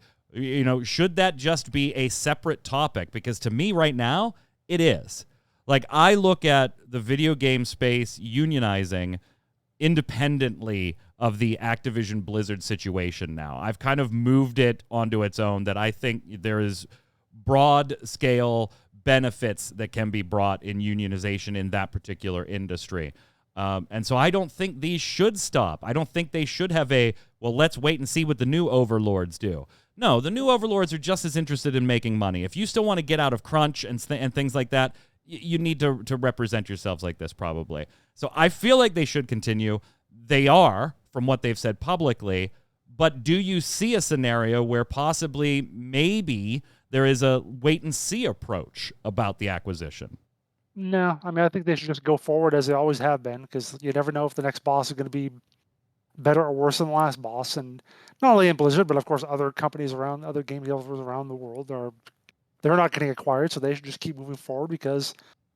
Should that just be a separate topic? Because to me right now, it is. Like, I look at the video game space unionizing independently of the Activision Blizzard situation now. I've kind of moved it onto its own that I think there is broad-scale benefits that can be brought in unionization in that particular industry. And so I don't think these should stop. I don't think they should have let's wait and see what the new overlords do. No, the new overlords are just as interested in making money. If you still want to get out of crunch and things like that, you need to represent yourselves like this probably. So I feel like they should continue. They are, from what they've said publicly, but do you see a scenario where possibly maybe there is a wait-and-see approach about the acquisition? No, I mean, I think they should just go forward as they always have been, because you never know if the next boss is going to be better or worse than the last boss. And not only in Blizzard, but of course other companies around, other game developers around the world they're not getting acquired, so they should just keep moving forward because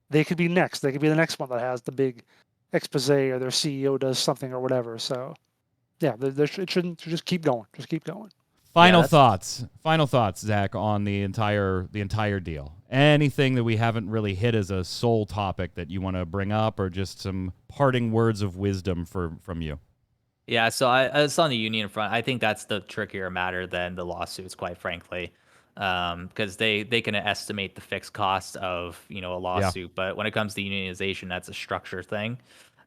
they could be next. They could be the next one that has the big expose or their CEO does something or whatever. So yeah, it shouldn't just keep going. Just keep going. Final thoughts, Zach, on the entire deal. Anything that we haven't really hit as a sole topic that you want to bring up, or just some parting words of wisdom from you? Yeah, so it's on the union front. I think that's the trickier matter than the lawsuits, quite frankly, because they can estimate the fixed cost of a lawsuit, but when it comes to unionization, that's a structure thing.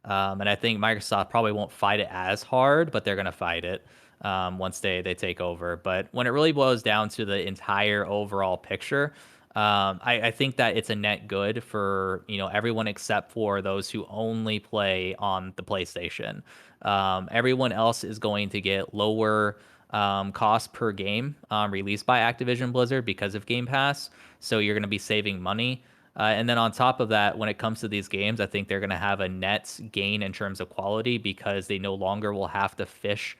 And I think Microsoft probably won't fight it as hard, but they're going to fight it once they take over. But when it really boils down to the entire overall picture, I think that it's a net good for everyone except for those who only play on the PlayStation. Everyone else is going to get lower cost per game released by Activision Blizzard because of Game Pass. So you're going to be saving money. And then on top of that, when it comes to these games, I think they're going to have a net gain in terms of quality because they no longer will have to fish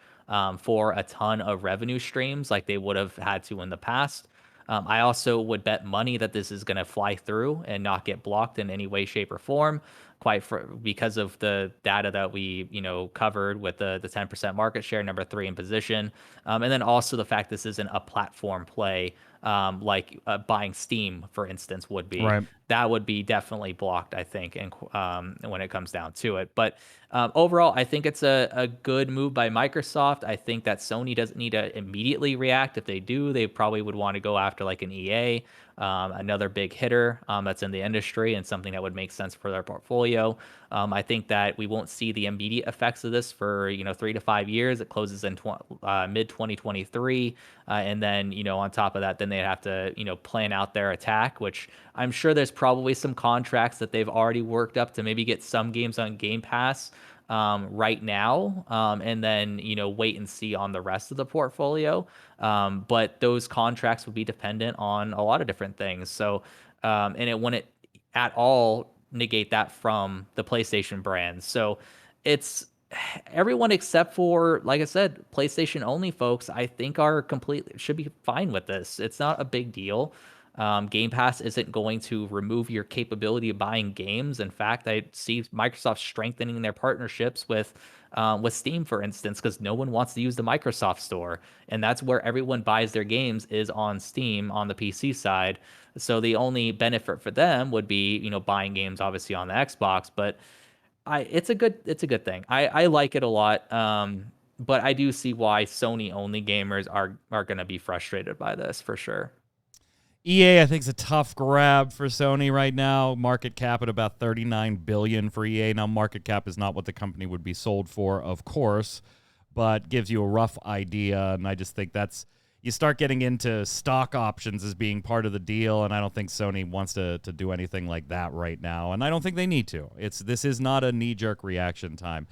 for a ton of revenue streams like they would have had to in the past. I also would bet money that this is going to fly through and not get blocked in any way, shape, or form, because of the data that we covered with the 10% market share, number 3 in position, and then also the fact this isn't a platform play like buying Steam, for instance, would be. Right. That would be definitely blocked, I think, and when it comes down to it. But overall, I think it's a good move by Microsoft. I think that Sony doesn't need to immediately react. If they do, they probably would want to go after like an EA, another big hitter that's in the industry and something that would make sense for their portfolio. I think that we won't see the immediate effects of this for 3 to 5 years. It closes in mid 2023, and then on top of that, then they'd have to plan out their attack, which I'm sure there's probably some contracts that they've already worked up to maybe get some games on Game Pass right now, and then wait and see on the rest of the portfolio. But those contracts would be dependent on a lot of different things. So and it wouldn't at all negate that from the PlayStation brand. So it's everyone except for, like I said, PlayStation only folks, I think should be fine with this. It's not a big deal. Game Pass isn't going to remove your capability of buying games. In fact, I see Microsoft strengthening their partnerships with Steam, for instance, because no one wants to use the Microsoft Store, and that's where everyone buys their games is on Steam on the PC side. So the only benefit for them would be buying games obviously on the Xbox, but it's a good thing. I like it a lot. But I do see why Sony only gamers are going to be frustrated by this for sure. EA, I think, is a tough grab for Sony right now. Market cap at about $39 billion for EA. Now, market cap is not what the company would be sold for, of course, but gives you a rough idea. And I just think you start getting into stock options as being part of the deal, and I don't think Sony wants to do anything like that right now, and I don't think they need to. This is not a knee-jerk reaction time.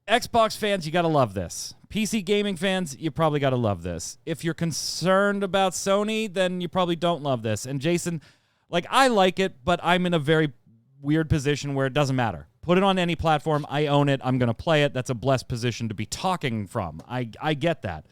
Xbox fans, you got to love this. PC gaming fans, you probably got to love this. If you're concerned about Sony, then you probably don't love this. And Jason, I like it, but I'm in a very weird position where it doesn't matter. Put it on any platform. I own it. I'm going to play it. That's a blessed position to be talking from. I get that.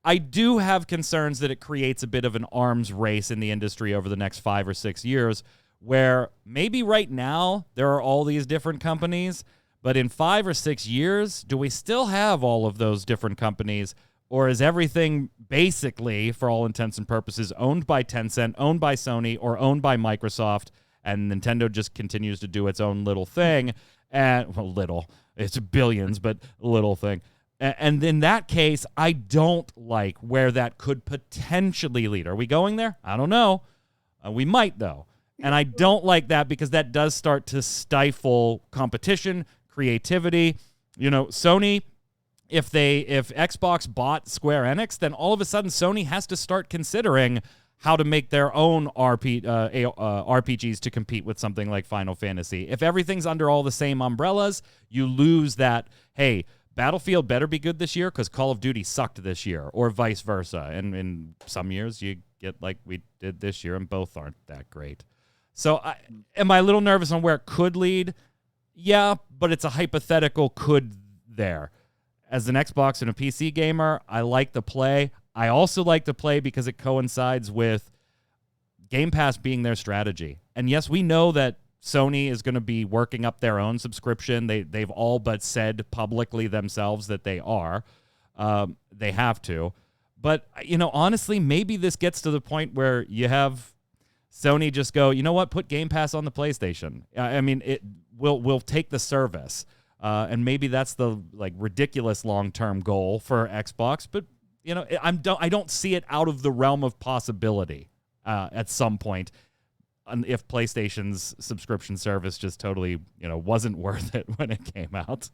I do have concerns that it creates a bit of an arms race in the industry over the next 5 or 6 years, where maybe right now there are all these different companies, but in 5 or 6 years, do we still have all of those different companies, or is everything basically, for all intents and purposes, owned by Tencent, owned by Sony, or owned by Microsoft, and Nintendo just continues to do its own little thing? And, well, little. It's billions, but little thing. And in that case, I don't like where that could potentially lead. Are we going there? I don't know. We might, though. And I don't like that because that does start to stifle competition, creativity. Sony, if Xbox bought Square Enix, then all of a sudden Sony has to start considering how to make their own RPGs to compete with something like Final Fantasy. If everything's under all the same umbrellas, you lose that, hey, Battlefield better be good this year because Call of Duty sucked this year, or vice versa. And in some years, you get like we did this year, and both aren't that great. So am I a little nervous on where it could lead? Yeah, but it's a hypothetical could there. As an Xbox and a PC gamer, I like the play. I also like to play because it coincides with Game Pass being their strategy. And yes, we know that Sony is going to be working up their own subscription. They've all but said publicly themselves that they are. They have to. But, honestly, maybe this gets to the point where you have Sony just go, you know what, put Game Pass on the PlayStation. We'll take the service. And maybe that's the ridiculous long-term goal for Xbox. But, I don't see it out of the realm of possibility at some point. If PlayStation's subscription service just totally, wasn't worth it when it came out.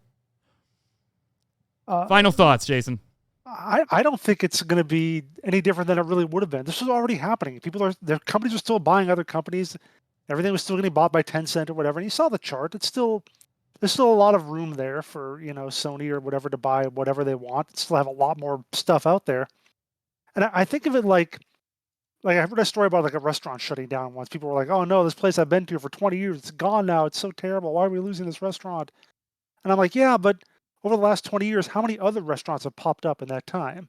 Final thoughts, Jason. I don't think it's going to be any different than it really would have been. This was already happening. Their companies are still buying other companies. Everything was still getting bought by Tencent or whatever. And you saw the chart. There's still a lot of room there for, Sony or whatever to buy whatever they want. They still have a lot more stuff out there. And I think of it like I heard a story about a restaurant shutting down once. People were like, "Oh no, this place I've been to for 20 years, it's gone now. It's so terrible. Why are we losing this restaurant?" And I'm like, "Yeah, but over the last 20 years, how many other restaurants have popped up in that time?"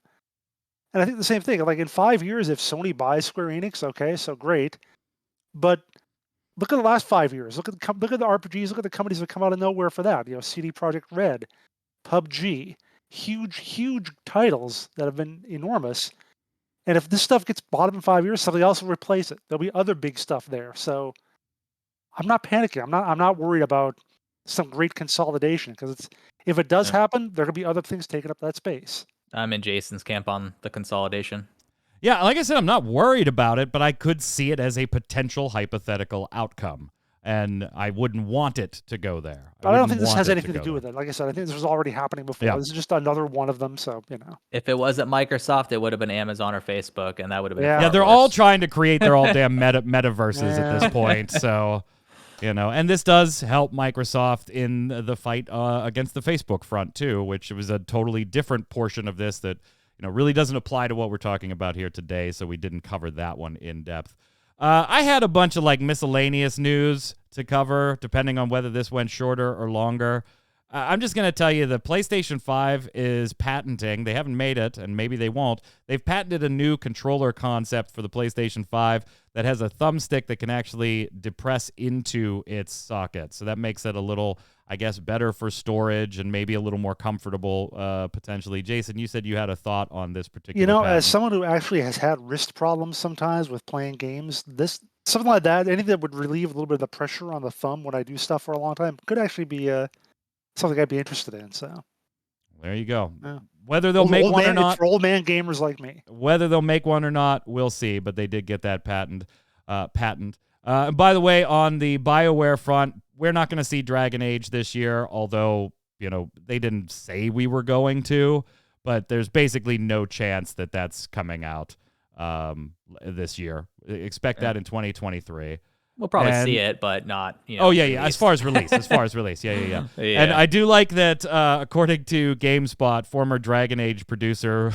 And I think the same thing. In 5 years, if Sony buys Square Enix, okay, so great. But look at the last 5 years. Look at the RPGs. Look at the companies that come out of nowhere for that. CD Projekt Red, PUBG, huge titles that have been enormous. And if this stuff gets bought up in 5 years, something else will replace it. There'll be other big stuff there. So I'm not panicking. I'm not worried about some great consolidation because if it does happen, there could be other things taking up that space. I'm in Jason's camp on the consolidation. Yeah, like I said, I'm not worried about it, but I could see it as a potential hypothetical outcome. And I wouldn't want it to go there. But I don't think this has anything to do with it. Like I said, I think this was already happening before. Yeah. This is just another one of them. So, If it wasn't Microsoft, it would have been Amazon or Facebook, and that would have been Yeah, they're all trying to create their all damn metaverses at this point. So, and this does help Microsoft in the fight against the Facebook front too, which was a totally different portion of this that, really doesn't apply to what we're talking about here today. So we didn't cover that one in depth. I had a bunch of miscellaneous news to cover, depending on whether this went shorter or longer. I'm just going to tell you the PlayStation 5 is patenting. They haven't made it, and maybe they won't. They've patented a new controller concept for the PlayStation 5 that has a thumbstick that can actually depress into its socket. So that makes it a little, I guess, better for storage and maybe a little more comfortable potentially. Jason, you said you had a thought on this particular patent. As someone who actually has had wrist problems sometimes with playing games, something like that, anything that would relieve a little bit of the pressure on the thumb when I do stuff for a long time could actually be something I'd be interested in. So there you go. Yeah. Whether they'll make one or It's not, for old man gamers like me. whether they'll make one or not, we'll see. But they did get that patent. And by the way, on the BioWare front, we're not going to see Dragon Age this year, although, they didn't say we were going to, but there's basically no chance that that's coming out this year. Expect that in 2023. We'll probably see it, but not, Oh, yeah. As released. far as release. Yeah. Yeah. And I do like that, according to GameSpot, former Dragon Age producer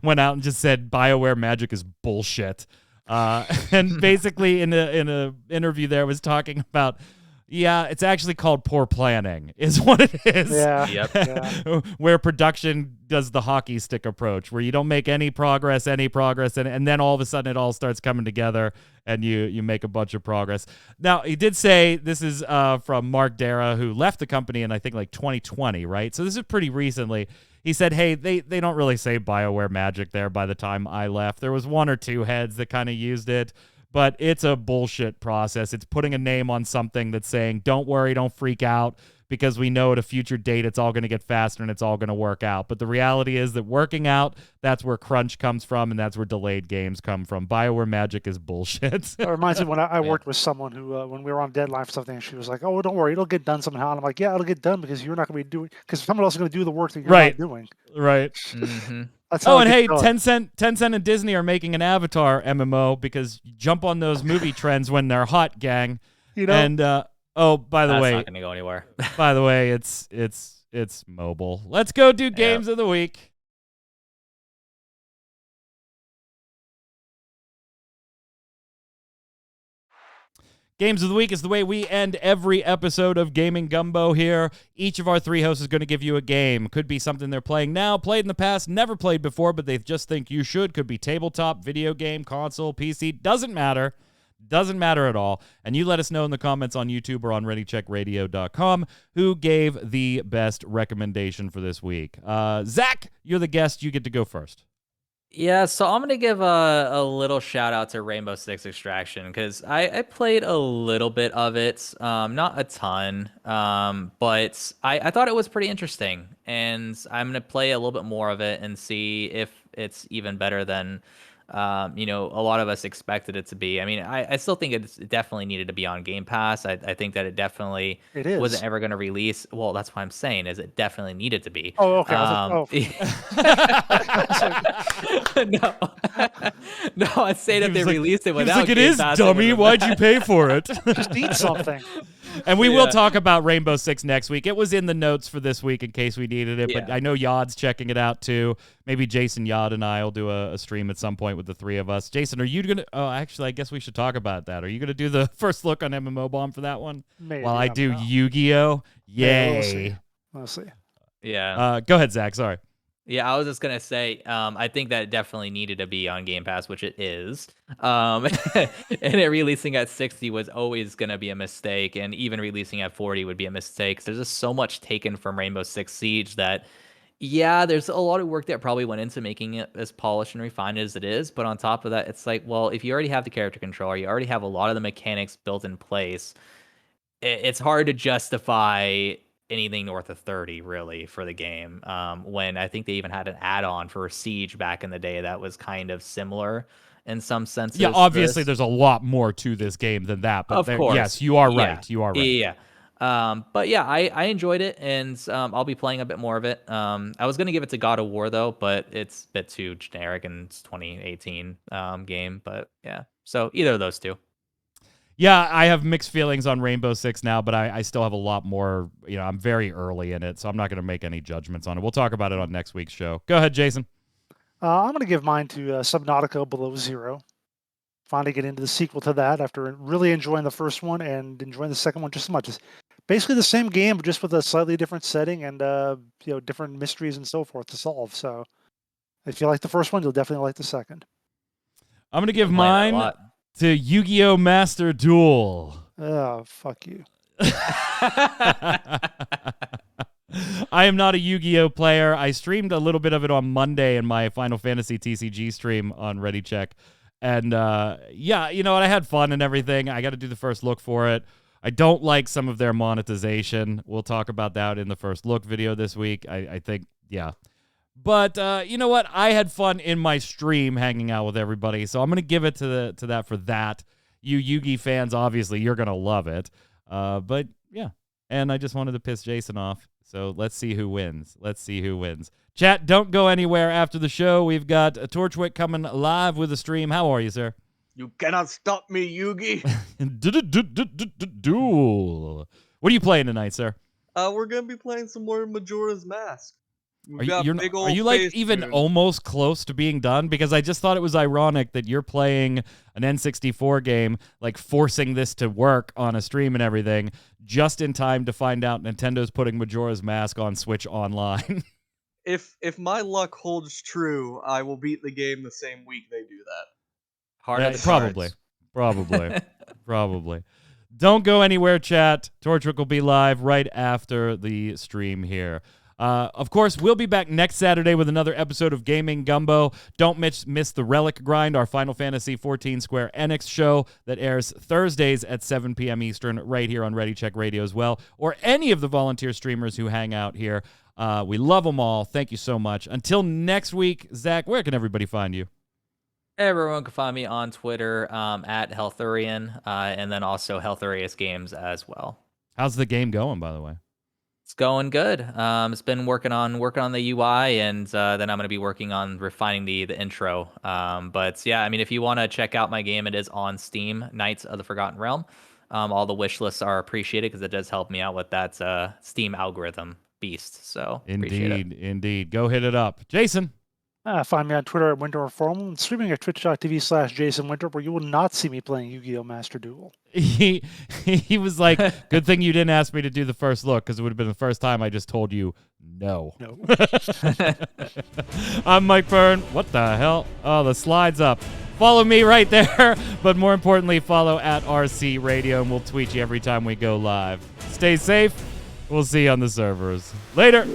went out and just said BioWare Magic is bullshit. And basically in a interview there was talking about, it's actually called poor planning is what it is. Yeah. Yep. Yeah. Where production does the hockey stick approach, where you don't make any progress, and then all of a sudden it all starts coming together and you make a bunch of progress. Now, he did say, this is from Mark Dara, who left the company in, I think, like 2020, right? So this is pretty recently. He said, hey, they don't really say BioWare Magic there by the time I left. There was one or two heads that kind of used it, but it's a bullshit process. It's putting a name on something that's saying, don't worry, don't freak out, because we know at a future date it's all going to get faster and it's all going to work out. But the reality is that working out, that's where crunch comes from, and that's where delayed games come from. BioWare Magic is bullshit. It reminds me when I worked with someone who, when we were on deadline for something, she was like, "Oh, don't worry, it'll get done somehow." And I'm like, "Yeah, it'll get done because you're not going to be doing, because someone else is going to do the work that you're Right. not doing." Right. Mm-hmm. That's how Oh, it and gets hey, going. Tencent and Disney are making an Avatar MMO because jump on those movie trends when they're hot, gang. You know, And by the That's way, not going to go anywhere. it's mobile. Let's go do games of the week. Games of the Week is the way we end every episode of Gaming Gumbo here. Each of our three hosts is going to give you a game. Could be something they're playing now, played in the past, never played before, but they just think you should. Could be tabletop, video game, console, PC. Doesn't matter. Doesn't matter at all. And you let us know in the comments on YouTube or on ReadyCheckRadio.com who gave the best recommendation for this week. Zach, you're the guest. You get to go first. Yeah, so I'm gonna give a little shout out to Rainbow Six Extraction because I played a little bit of it, not a ton, but I thought it was pretty interesting, and I'm gonna play a little bit more of it and see if it's even better than a lot of us expected it to be. I mean, I still think it definitely needed to be on Game Pass. I think that it definitely it is. wasn't ever going to release. Well, that's what I'm saying is it definitely needed to be. Oh, okay. No, no, I'd say that they released it He was without. like, it Game is, Pass, dummy. it Why'd you pay for it? Just eat something. And we will talk about Rainbow Six next week. It was in the notes for this week in case we needed it, but I know Yod's checking it out too. Maybe Jason, Yod, and I will do a stream at some point with the three of us. Jason, are you going to... Oh, actually, I guess we should talk about that. Are you going to do the first look on MMO Bomb for that one? Maybe, While I do know. Yu-Gi-Oh? Yay. Yeah, we'll see. Yeah. Go ahead, Zach. Sorry. Yeah, I was just gonna say, I think that it definitely needed to be on Game Pass, which it is. And it releasing at 60 was always gonna be a mistake, and even releasing at 40 would be a mistake. There's just so much taken from Rainbow Six Siege that, yeah, there's a lot of work that probably went into making it as polished and refined as it is. But on top of that, it's like, well, if you already have the character controller, you already have a lot of the mechanics built in place. It's hard to justify anything north of 30 really for the game, when I think they even had an add-on for Siege back in the day that was kind of similar in some senses. Yeah, obviously there's a lot more to this game than that, but of course, yes, you are right. You are right. Yeah. But yeah, I enjoyed it, and I'll be playing a bit more of it. I was gonna give it to God of War though, but it's a bit too generic, and it's 2018 game. But yeah, so either of those two. Yeah, I have mixed feelings on Rainbow Six now, but I still have a lot more. I'm very early in it, so I'm not going to make any judgments on it. We'll talk about it on next week's show. Go ahead, Jason. I'm going to give mine to Subnautica Below Zero. Finally get into the sequel to that after really enjoying the first one and enjoying the second one just as much. It's basically the same game, but just with a slightly different setting and different mysteries and so forth to solve. So if you like the first one, you'll definitely like the second. I'm going to give mine to Yu-Gi-Oh! Master Duel. Oh, fuck you. I am not a Yu-Gi-Oh! Player. I streamed a little bit of it on Monday in my Final Fantasy TCG stream on Ready Check. And yeah, I had fun and everything. I got to do the first look for it. I don't like some of their monetization. We'll talk about that in the first look video this week. I think, yeah. But you know what? I had fun in my stream hanging out with everybody, so I'm going to give it to that for that. You Yugi fans, obviously, you're going to love it. But, yeah. And I just wanted to piss Jason off, so let's see who wins. Chat, don't go anywhere after the show. We've got Torchwick coming live with a stream. How are you, sir? You cannot stop me, Yugi. Duel. What are you playing tonight, sir? We're gonna be playing some more Majora's Mask. Are you like even almost close to being done? Because I just thought it was ironic that you're playing an N64 game, like forcing this to work on a stream and everything, just in time to find out Nintendo's putting Majora's Mask on Switch Online. If my luck holds true, I will beat the game the same week they do that. Heart of the probably. cards. Probably. Don't go anywhere, chat. Torchwick will be live right after the stream here. Of course, we'll be back next Saturday with another episode of Gaming Gumbo. Don't miss the Relic Grind, our Final Fantasy XIV Square Enix show that airs Thursdays at 7 p.m. Eastern right here on Ready Check Radio as well, or any of the volunteer streamers who hang out here. We love them all. Thank you so much. Until next week, Zach, where can everybody find you? Everyone can find me on Twitter at Healthurian, and then also Healthurius Games as well. How's the game going, by the way? It's going good. It's been working on the UI, and then I'm going to be working on refining the intro. But yeah, I mean, if you want to check out my game, it is on Steam, Knights of the Forgotten Realm. All the wish lists are appreciated because it does help me out with that Steam algorithm beast. So indeed. Go hit it up. Jason. Find me on Twitter at Windor Forum and streaming at twitch.tv/Jason Windor, where you will not see me playing Yu-Gi-Oh! Master Duel. He was like, good thing you didn't ask me to do the first look, because it would have been the first time I just told you no. I'm Mike Byrne. What the hell? Oh, the slide's up. Follow me right there, but more importantly, follow at RC Radio, and we'll tweet you every time we go live. Stay safe. We'll see you on the servers. Later.